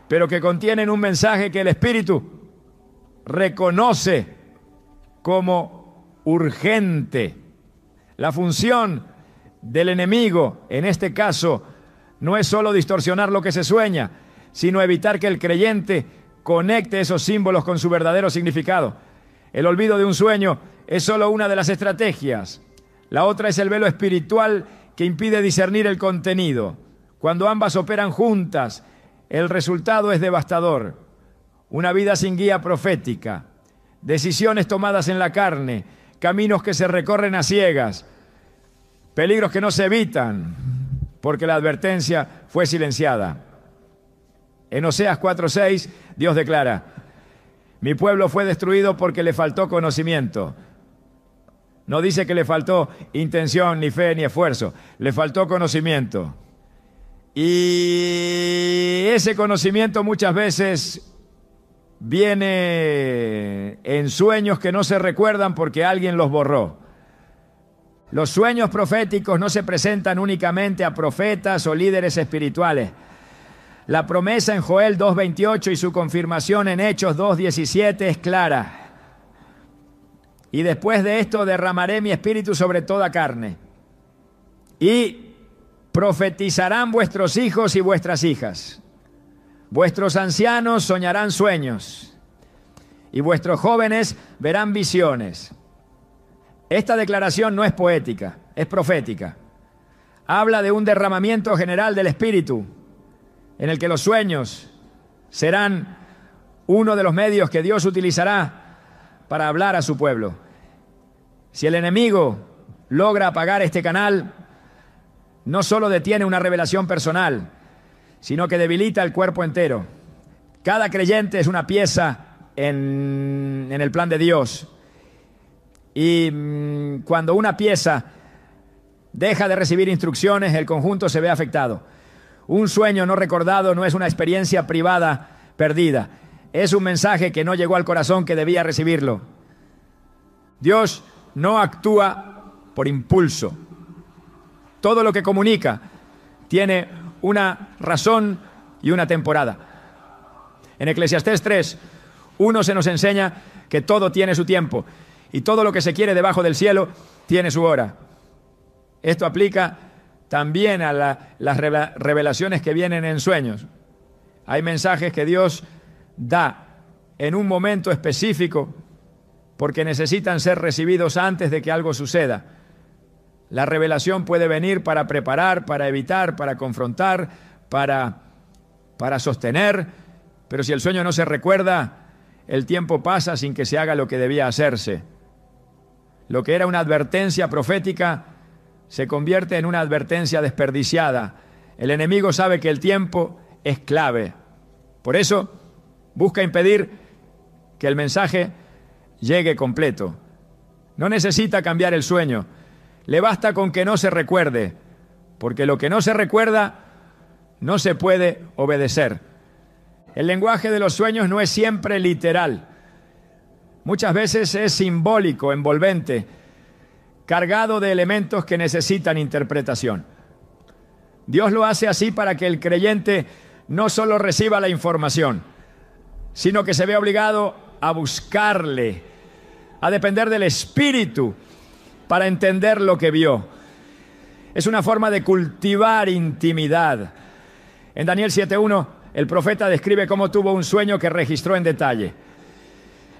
pero que contienen un mensaje que el Espíritu reconoce como urgente. La función del enemigo, en este caso, no es solo distorsionar lo que se sueña, sino evitar que el creyente conecte esos símbolos con su verdadero significado. El olvido de un sueño es solo una de las estrategias. La otra es el velo espiritual que impide discernir el contenido. Cuando ambas operan juntas, el resultado es devastador. Una vida sin guía profética, decisiones tomadas en la carne, caminos que se recorren a ciegas, peligros que no se evitan porque la advertencia fue silenciada. En Oseas 4:6, Dios declara: mi pueblo fue destruido porque le faltó conocimiento. No dice que le faltó intención, ni fe, ni esfuerzo. Le faltó conocimiento. Y ese conocimiento muchas veces viene en sueños que no se recuerdan porque alguien los borró. Los sueños proféticos no se presentan únicamente a profetas o líderes espirituales. La promesa en Joel 2:28 y su confirmación en Hechos 2:17 es clara. Y después de esto derramaré mi espíritu sobre toda carne. Y profetizarán vuestros hijos y vuestras hijas. Vuestros ancianos soñarán sueños. Y vuestros jóvenes verán visiones. Esta declaración no es poética, es profética. Habla de un derramamiento general del espíritu, en el que los sueños serán uno de los medios que Dios utilizará para hablar a su pueblo. Si el enemigo logra apagar este canal, no solo detiene una revelación personal, sino que debilita el cuerpo entero. Cada creyente es una pieza en el plan de Dios. Y cuando una pieza deja de recibir instrucciones, el conjunto se ve afectado. Un sueño no recordado no es una experiencia privada perdida. Es un mensaje que no llegó al corazón que debía recibirlo. Dios no actúa por impulso. Todo lo que comunica tiene una razón y una temporada. En Eclesiastés 3:1 se nos enseña que todo tiene su tiempo y todo lo que se quiere debajo del cielo tiene su hora. Esto aplica también a las revelaciones que vienen en sueños. Hay mensajes que Dios da en un momento específico porque necesitan ser recibidos antes de que algo suceda. La revelación puede venir para preparar, para evitar, para confrontar, para sostener, pero si el sueño no se recuerda, el tiempo pasa sin que se haga lo que debía hacerse. Lo que era una advertencia profética se convierte en una advertencia desperdiciada. El enemigo sabe que el tiempo es clave. Por eso busca impedir que el mensaje llegue completo. No necesita cambiar el sueño. Le basta con que no se recuerde, porque lo que no se recuerda no se puede obedecer. El lenguaje de los sueños no es siempre literal. Muchas veces es simbólico, envolvente, cargado de elementos que necesitan interpretación. Dios lo hace así para que el creyente no solo reciba la información, sino que se vea obligado a buscarle, a depender del Espíritu para entender lo que vio. Es una forma de cultivar intimidad. En Daniel 7:1, el profeta describe cómo tuvo un sueño que registró en detalle.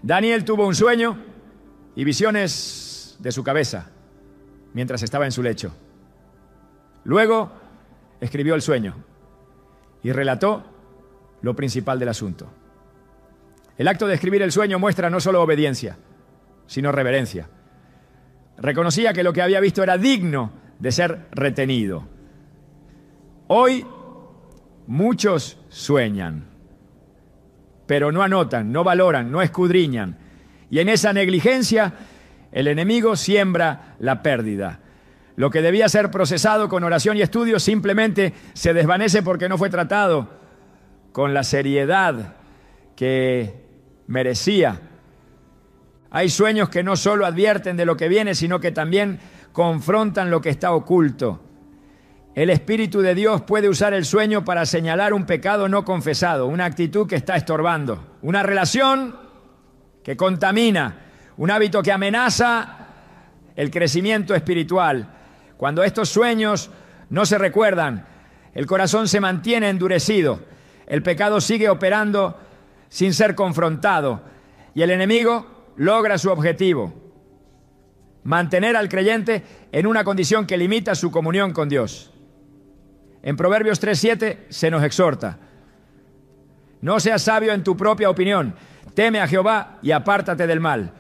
Daniel tuvo un sueño y visiones de su cabeza mientras estaba en su lecho. Luego escribió el sueño y relató lo principal del asunto. El acto de escribir el sueño muestra no solo obediencia, sino reverencia. Reconocía que lo que había visto era digno de ser retenido. Hoy muchos sueñan, pero no anotan, no valoran, no escudriñan. Y en esa negligencia, el enemigo siembra la pérdida. Lo que debía ser procesado con oración y estudio simplemente se desvanece porque no fue tratado con la seriedad que merecía. Hay sueños que no solo advierten de lo que viene, sino que también confrontan lo que está oculto. El Espíritu de Dios puede usar el sueño para señalar un pecado no confesado, una actitud que está estorbando, una relación que contamina, un hábito que amenaza el crecimiento espiritual. Cuando estos sueños no se recuerdan, el corazón se mantiene endurecido, el pecado sigue operando sin ser confrontado y el enemigo logra su objetivo: mantener al creyente en una condición que limita su comunión con Dios. En Proverbios 3:7 se nos exhorta: no seas sabio en tu propia opinión, teme a Jehová y apártate del mal.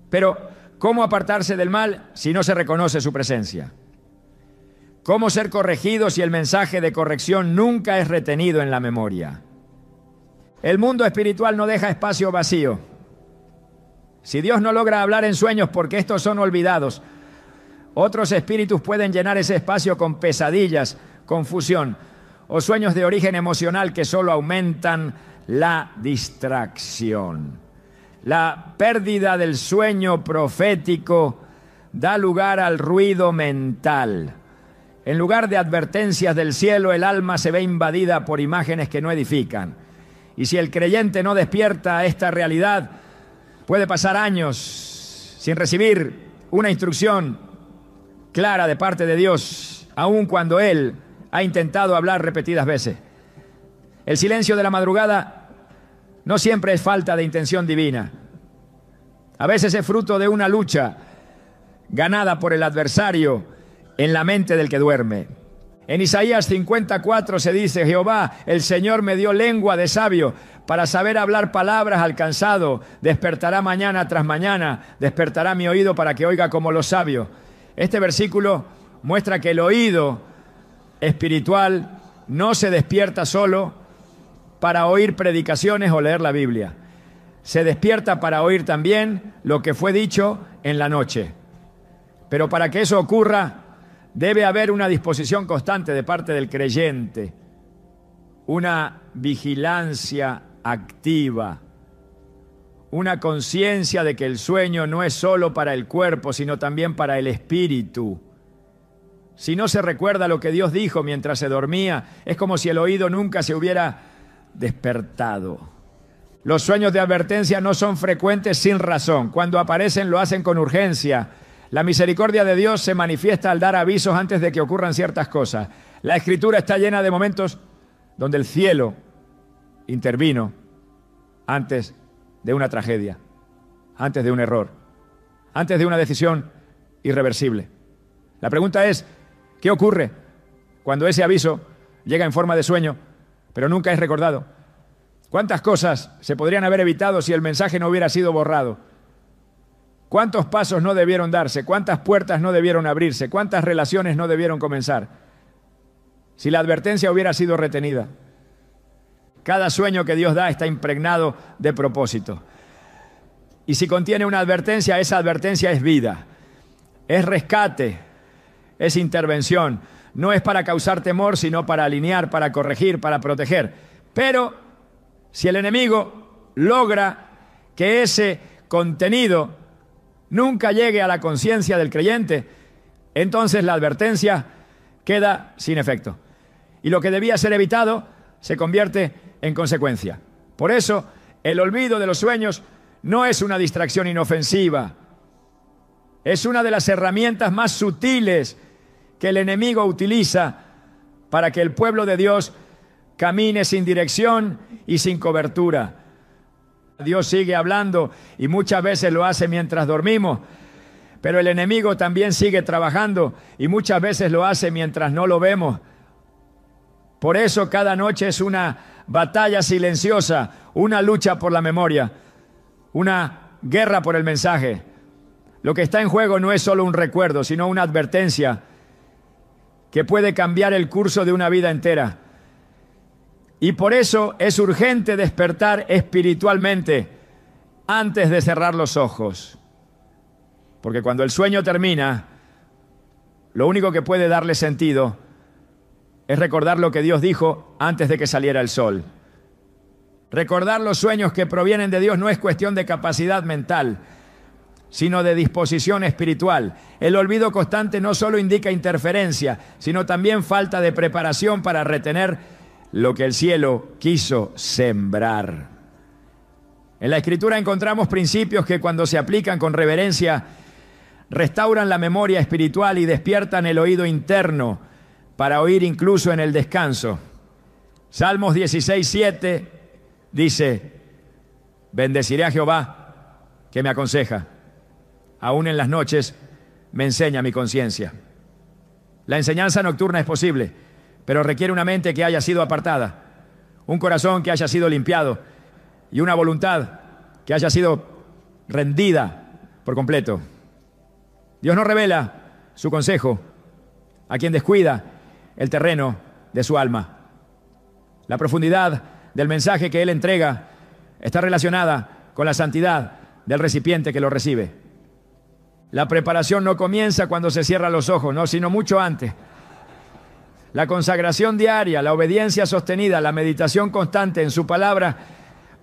Pero, ¿cómo apartarse del mal si no se reconoce su presencia? ¿Cómo ser corregido si el mensaje de corrección nunca es retenido en la memoria? El mundo espiritual no deja espacio vacío. Si Dios no logra hablar en sueños porque estos son olvidados, otros espíritus pueden llenar ese espacio con pesadillas, confusión o sueños de origen emocional que solo aumentan la distracción. La pérdida del sueño profético da lugar al ruido mental. En lugar de advertencias del cielo, el alma se ve invadida por imágenes que no edifican. Y si el creyente no despierta a esta realidad, puede pasar años sin recibir una instrucción clara de parte de Dios, aun cuando Él ha intentado hablar repetidas veces. El silencio de la madrugada no siempre es falta de intención divina. A veces es fruto de una lucha ganada por el adversario en la mente del que duerme. En Isaías 54 se dice: Jehová, el Señor me dio lengua de sabio para saber hablar palabras al cansado. Despertará mañana tras mañana, despertará mi oído para que oiga como los sabios. Este versículo muestra que el oído espiritual no se despierta solo para oír predicaciones o leer la Biblia. Se despierta para oír también lo que fue dicho en la noche. Pero para que eso ocurra, debe haber una disposición constante de parte del creyente, una vigilancia activa, una conciencia de que el sueño no es solo para el cuerpo, sino también para el espíritu. Si no se recuerda lo que Dios dijo mientras se dormía, es como si el oído nunca se hubiera despertado. Los sueños de advertencia no son frecuentes sin razón. Cuando aparecen, lo hacen con urgencia. La misericordia de Dios se manifiesta al dar avisos antes de que ocurran ciertas cosas. La Escritura está llena de momentos donde el cielo intervino antes de una tragedia, antes de un error, antes de una decisión irreversible. La pregunta es: ¿qué ocurre cuando ese aviso llega en forma de sueño, pero nunca es recordado? ¿Cuántas cosas se podrían haber evitado si el mensaje no hubiera sido borrado? ¿Cuántos pasos no debieron darse? ¿Cuántas puertas no debieron abrirse? ¿Cuántas relaciones no debieron comenzar si la advertencia hubiera sido retenida? Cada sueño que Dios da está impregnado de propósito. Y si contiene una advertencia, esa advertencia es vida, es rescate, es intervención. No es para causar temor, sino para alinear, para corregir, para proteger. Pero si el enemigo logra que ese contenido nunca llegue a la conciencia del creyente, entonces la advertencia queda sin efecto. Y lo que debía ser evitado se convierte en consecuencia. Por eso, el olvido de los sueños no es una distracción inofensiva. Es una de las herramientas más sutiles que el enemigo utiliza para que el pueblo de Dios camine sin dirección y sin cobertura. Dios sigue hablando y muchas veces lo hace mientras dormimos, pero el enemigo también sigue trabajando y muchas veces lo hace mientras no lo vemos. Por eso cada noche es una batalla silenciosa, una lucha por la memoria, una guerra por el mensaje. Lo que está en juego no es solo un recuerdo, sino una advertencia que puede cambiar el curso de una vida entera. Y por eso es urgente despertar espiritualmente antes de cerrar los ojos. Porque cuando el sueño termina, lo único que puede darle sentido es recordar lo que Dios dijo antes de que saliera el sol. Recordar los sueños que provienen de Dios no es cuestión de capacidad mental, sino de disposición espiritual. El olvido constante no solo indica interferencia, sino también falta de preparación para retener lo que el cielo quiso sembrar. En la Escritura encontramos principios que, cuando se aplican con reverencia, restauran la memoria espiritual y despiertan el oído interno para oír incluso en el descanso. Salmos 16:7 dice: bendeciré a Jehová, que me aconseja. Aún en las noches me enseña mi conciencia. La enseñanza nocturna es posible, pero requiere una mente que haya sido apartada, un corazón que haya sido limpiado y una voluntad que haya sido rendida por completo. Dios no revela su consejo a quien descuida el terreno de su alma. La profundidad del mensaje que Él entrega está relacionada con la santidad del recipiente que lo recibe. La preparación no comienza cuando se cierran los ojos, no, sino mucho antes. La consagración diaria, la obediencia sostenida, la meditación constante en su palabra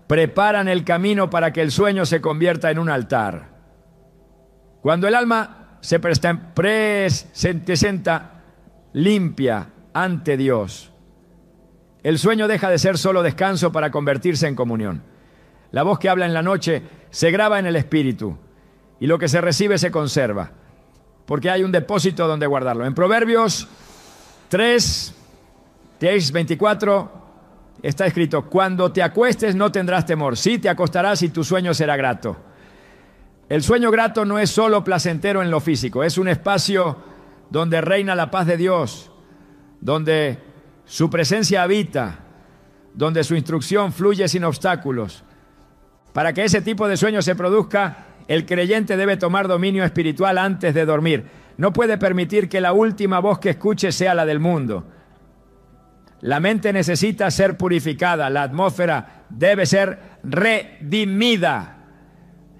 preparan el camino para que el sueño se convierta en un altar. Cuando el alma se presenta limpia ante Dios, el sueño deja de ser solo descanso para convertirse en comunión. La voz que habla en la noche se graba en el espíritu y lo que se recibe se conserva, porque hay un depósito donde guardarlo. En Proverbios 3:24 está escrito: cuando te acuestes no tendrás temor, sí te acostarás y tu sueño será grato. El sueño grato no es solo placentero en lo físico, es un espacio donde reina la paz de Dios, donde su presencia habita, donde su instrucción fluye sin obstáculos. Para que ese tipo de sueño se produzca, el creyente debe tomar dominio espiritual antes de dormir. No puede permitir que la última voz que escuche sea la del mundo. La mente necesita ser purificada, la atmósfera debe ser redimida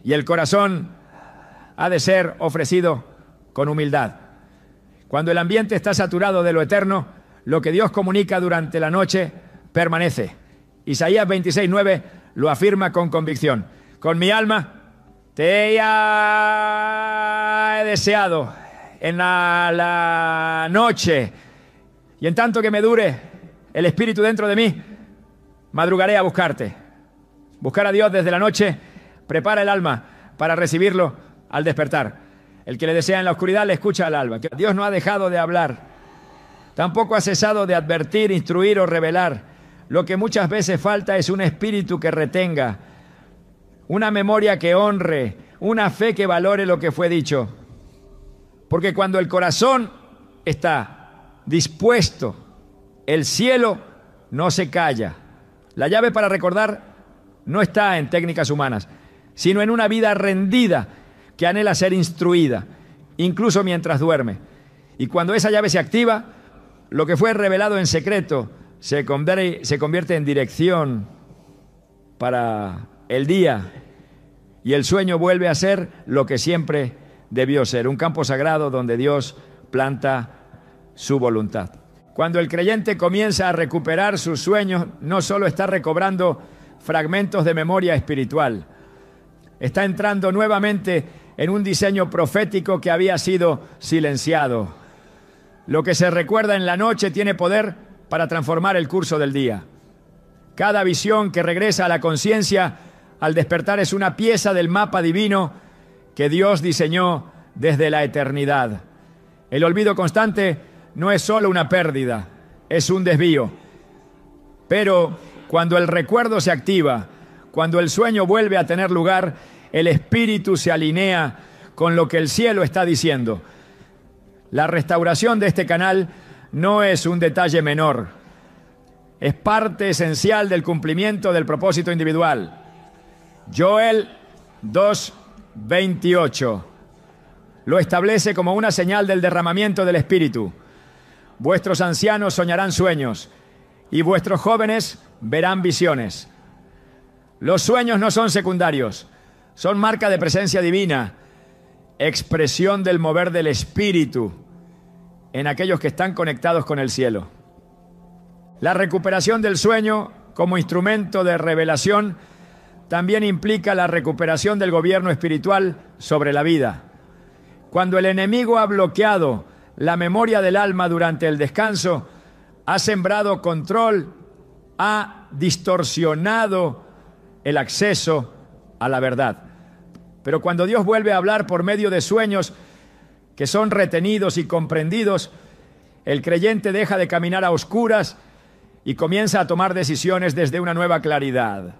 y el corazón ha de ser ofrecido con humildad. Cuando el ambiente está saturado de lo eterno, lo que Dios comunica durante la noche permanece. Isaías 26:9 lo afirma con convicción: con mi alma te he deseado en la noche, y en tanto que me dure el espíritu dentro de mí, madrugaré a buscarte. Buscar a Dios desde la noche prepara el alma para recibirlo al despertar. El que le desea en la oscuridad le escucha al alba. Dios no ha dejado de hablar, tampoco ha cesado de advertir, instruir o revelar. Lo que muchas veces falta es un espíritu que retenga, una memoria que honre, una fe que valore lo que fue dicho. Porque cuando el corazón está dispuesto, el cielo no se calla. La llave para recordar no está en técnicas humanas, sino en una vida rendida que anhela ser instruida, incluso mientras duerme. Y cuando esa llave se activa, lo que fue revelado en secreto se convierte en dirección para el día, y el sueño vuelve a ser lo que siempre debió ser, un campo sagrado donde Dios planta su voluntad. Cuando el creyente comienza a recuperar sus sueños, no solo está recobrando fragmentos de memoria espiritual, está entrando nuevamente en un diseño profético que había sido silenciado. Lo que se recuerda en la noche tiene poder para transformar el curso del día. Cada visión que regresa a la conciencia al despertar es una pieza del mapa divino que Dios diseñó desde la eternidad. El olvido constante no es solo una pérdida, es un desvío. Pero cuando el recuerdo se activa, cuando el sueño vuelve a tener lugar, el espíritu se alinea con lo que el cielo está diciendo. La restauración de este canal no es un detalle menor, es parte esencial del cumplimiento del propósito individual. Joel 2:28 lo establece como una señal del derramamiento del Espíritu. Vuestros ancianos soñarán sueños y vuestros jóvenes verán visiones. Los sueños no son secundarios, son marca de presencia divina, expresión del mover del Espíritu en aquellos que están conectados con el cielo. La recuperación del sueño como instrumento de revelación también implica la recuperación del gobierno espiritual sobre la vida. Cuando el enemigo ha bloqueado la memoria del alma durante el descanso, ha sembrado control, ha distorsionado el acceso a la verdad. Pero cuando Dios vuelve a hablar por medio de sueños que son retenidos y comprendidos, el creyente deja de caminar a oscuras y comienza a tomar decisiones desde una nueva claridad.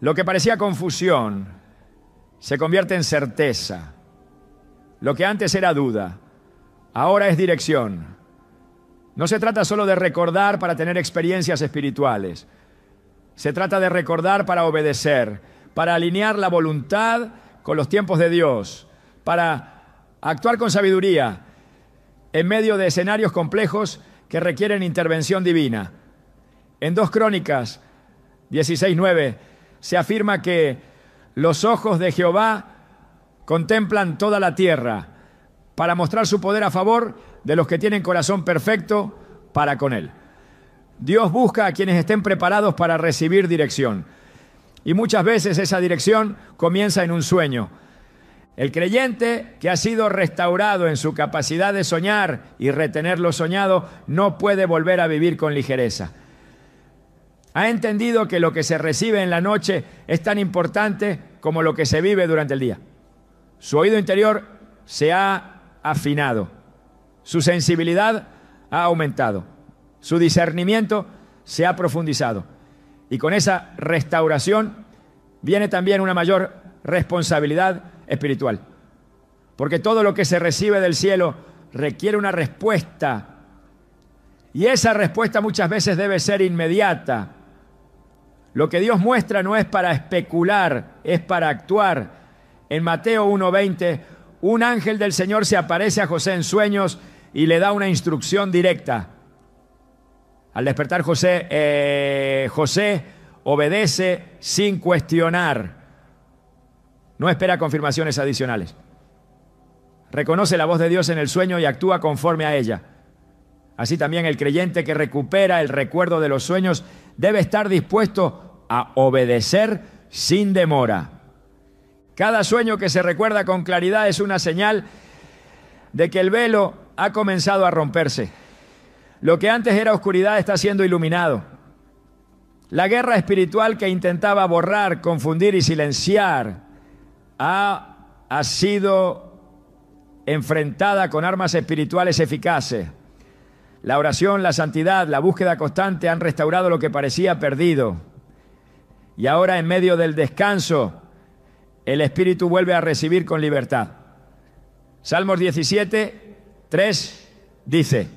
Lo que parecía confusión se convierte en certeza. Lo que antes era duda, ahora es dirección. No se trata solo de recordar para tener experiencias espirituales. Se trata de recordar para obedecer, para alinear la voluntad con los tiempos de Dios, para actuar con sabiduría en medio de escenarios complejos que requieren intervención divina. En 2 Crónicas 16:9 se afirma que los ojos de Jehová contemplan toda la tierra para mostrar su poder a favor de los que tienen corazón perfecto para con Él. Dios busca a quienes estén preparados para recibir dirección. Y muchas veces esa dirección comienza en un sueño. El creyente que ha sido restaurado en su capacidad de soñar y retener lo soñado no puede volver a vivir con ligereza. Ha entendido que lo que se recibe en la noche es tan importante como lo que se vive durante el día. Su oído interior se ha afinado, su sensibilidad ha aumentado, su discernimiento se ha profundizado. Y con esa restauración viene también una mayor responsabilidad espiritual. Porque todo lo que se recibe del cielo requiere una respuesta. Y esa respuesta muchas veces debe ser inmediata. Lo que Dios muestra no es para especular, es para actuar. En Mateo 1:20, un ángel del Señor se aparece a José en sueños y le da una instrucción directa. Al despertar José obedece sin cuestionar. No espera confirmaciones adicionales. Reconoce la voz de Dios en el sueño y actúa conforme a ella. Así también el creyente que recupera el recuerdo de los sueños debe estar dispuesto a obedecer sin demora. Cada sueño que se recuerda con claridad es una señal de que el velo ha comenzado a romperse. Lo que antes era oscuridad está siendo iluminado. La guerra espiritual que intentaba borrar, confundir y silenciar ha sido enfrentada con armas espirituales eficaces. La oración, la santidad, la búsqueda constante han restaurado lo que parecía perdido. Y ahora, en medio del descanso, el espíritu vuelve a recibir con libertad. Salmos 17:3 dice: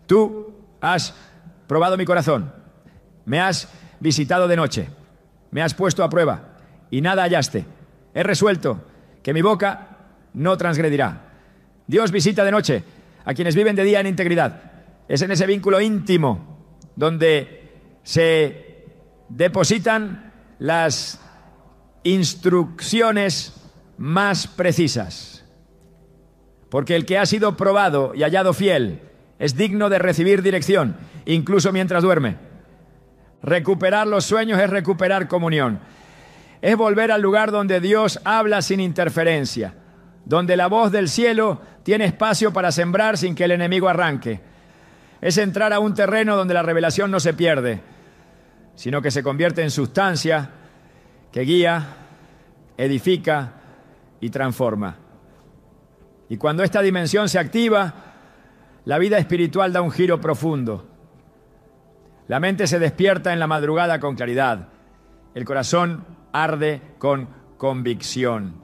Tú has probado mi corazón, me has visitado de noche, me has puesto a prueba y nada hallaste. He resuelto que mi boca no transgredirá. Dios visita de noche a quienes viven de día en integridad. Es en ese vínculo íntimo donde se depositan las instrucciones más precisas. Porque el que ha sido probado y hallado fiel es digno de recibir dirección, incluso mientras duerme. Recuperar los sueños es recuperar comunión. Es volver al lugar donde Dios habla sin interferencia, donde la voz del cielo tiene espacio para sembrar sin que el enemigo arranque. Es entrar a un terreno donde la revelación no se pierde, sino que se convierte en sustancia que guía, edifica y transforma. Y cuando esta dimensión se activa, la vida espiritual da un giro profundo. La mente se despierta en la madrugada con claridad. El corazón arde con convicción.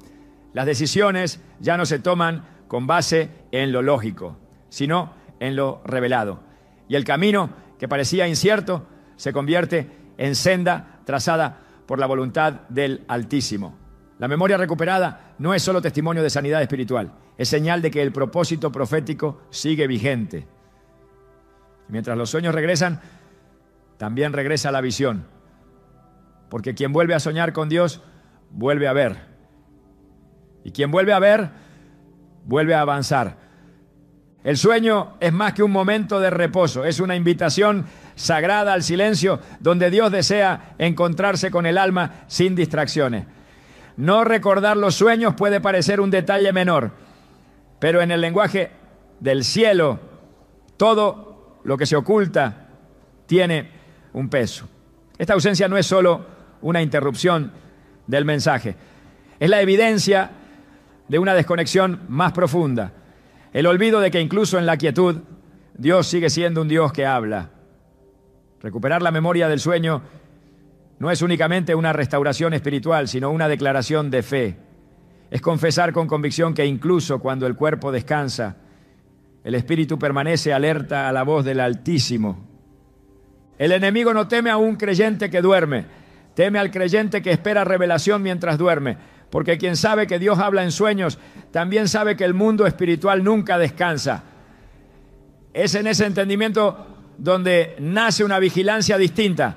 Las decisiones ya no se toman con base en lo lógico, sino en lo revelado. Y el camino que parecía incierto se convierte en senda trazada por la voluntad del Altísimo. La memoria recuperada no es solo testimonio de sanidad espiritual, es señal de que el propósito profético sigue vigente. Y mientras los sueños regresan, también regresa la visión. Porque quien vuelve a soñar con Dios, vuelve a ver. Y quien vuelve a ver, vuelve a avanzar. El sueño es más que un momento de reposo, es una invitación sagrada al silencio donde Dios desea encontrarse con el alma sin distracciones. No recordar los sueños puede parecer un detalle menor, pero en el lenguaje del cielo, todo lo que se oculta tiene un peso. Esta ausencia no es solo una interrupción del mensaje, es la evidencia de una desconexión más profunda. El olvido de que incluso en la quietud, Dios sigue siendo un Dios que habla. Recuperar la memoria del sueño no es únicamente una restauración espiritual, sino una declaración de fe. Es confesar con convicción que incluso cuando el cuerpo descansa, el espíritu permanece alerta a la voz del Altísimo. El enemigo no teme a un creyente que duerme, teme al creyente que espera revelación mientras duerme, porque quien sabe que Dios habla en sueños, también sabe que el mundo espiritual nunca descansa. Es en ese entendimiento donde nace una vigilancia distinta,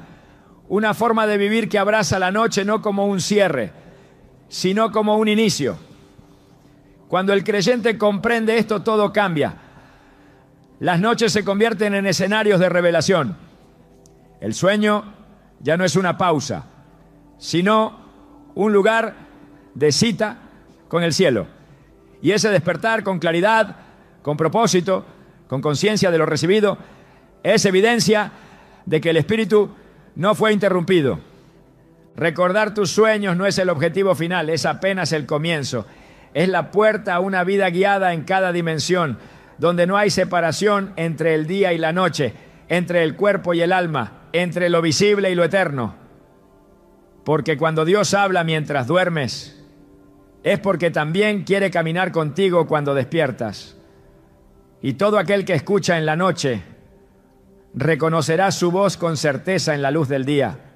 una forma de vivir que abraza la noche no como un cierre, sino como un inicio. Cuando el creyente comprende esto, todo cambia. Las noches se convierten en escenarios de revelación. El sueño ya no es una pausa, sino un lugar de cita con el cielo. Y ese despertar con claridad, con propósito, con conciencia de lo recibido, es evidencia de que el espíritu no fue interrumpido. Recordar tus sueños no es el objetivo final, es apenas el comienzo. Es la puerta a una vida guiada en cada dimensión, donde no hay separación entre el día y la noche, entre el cuerpo y el alma, entre lo visible y lo eterno. Porque cuando Dios habla mientras duermes, es porque también quiere caminar contigo cuando despiertas. Y todo aquel que escucha en la noche reconocerá su voz con certeza en la luz del día.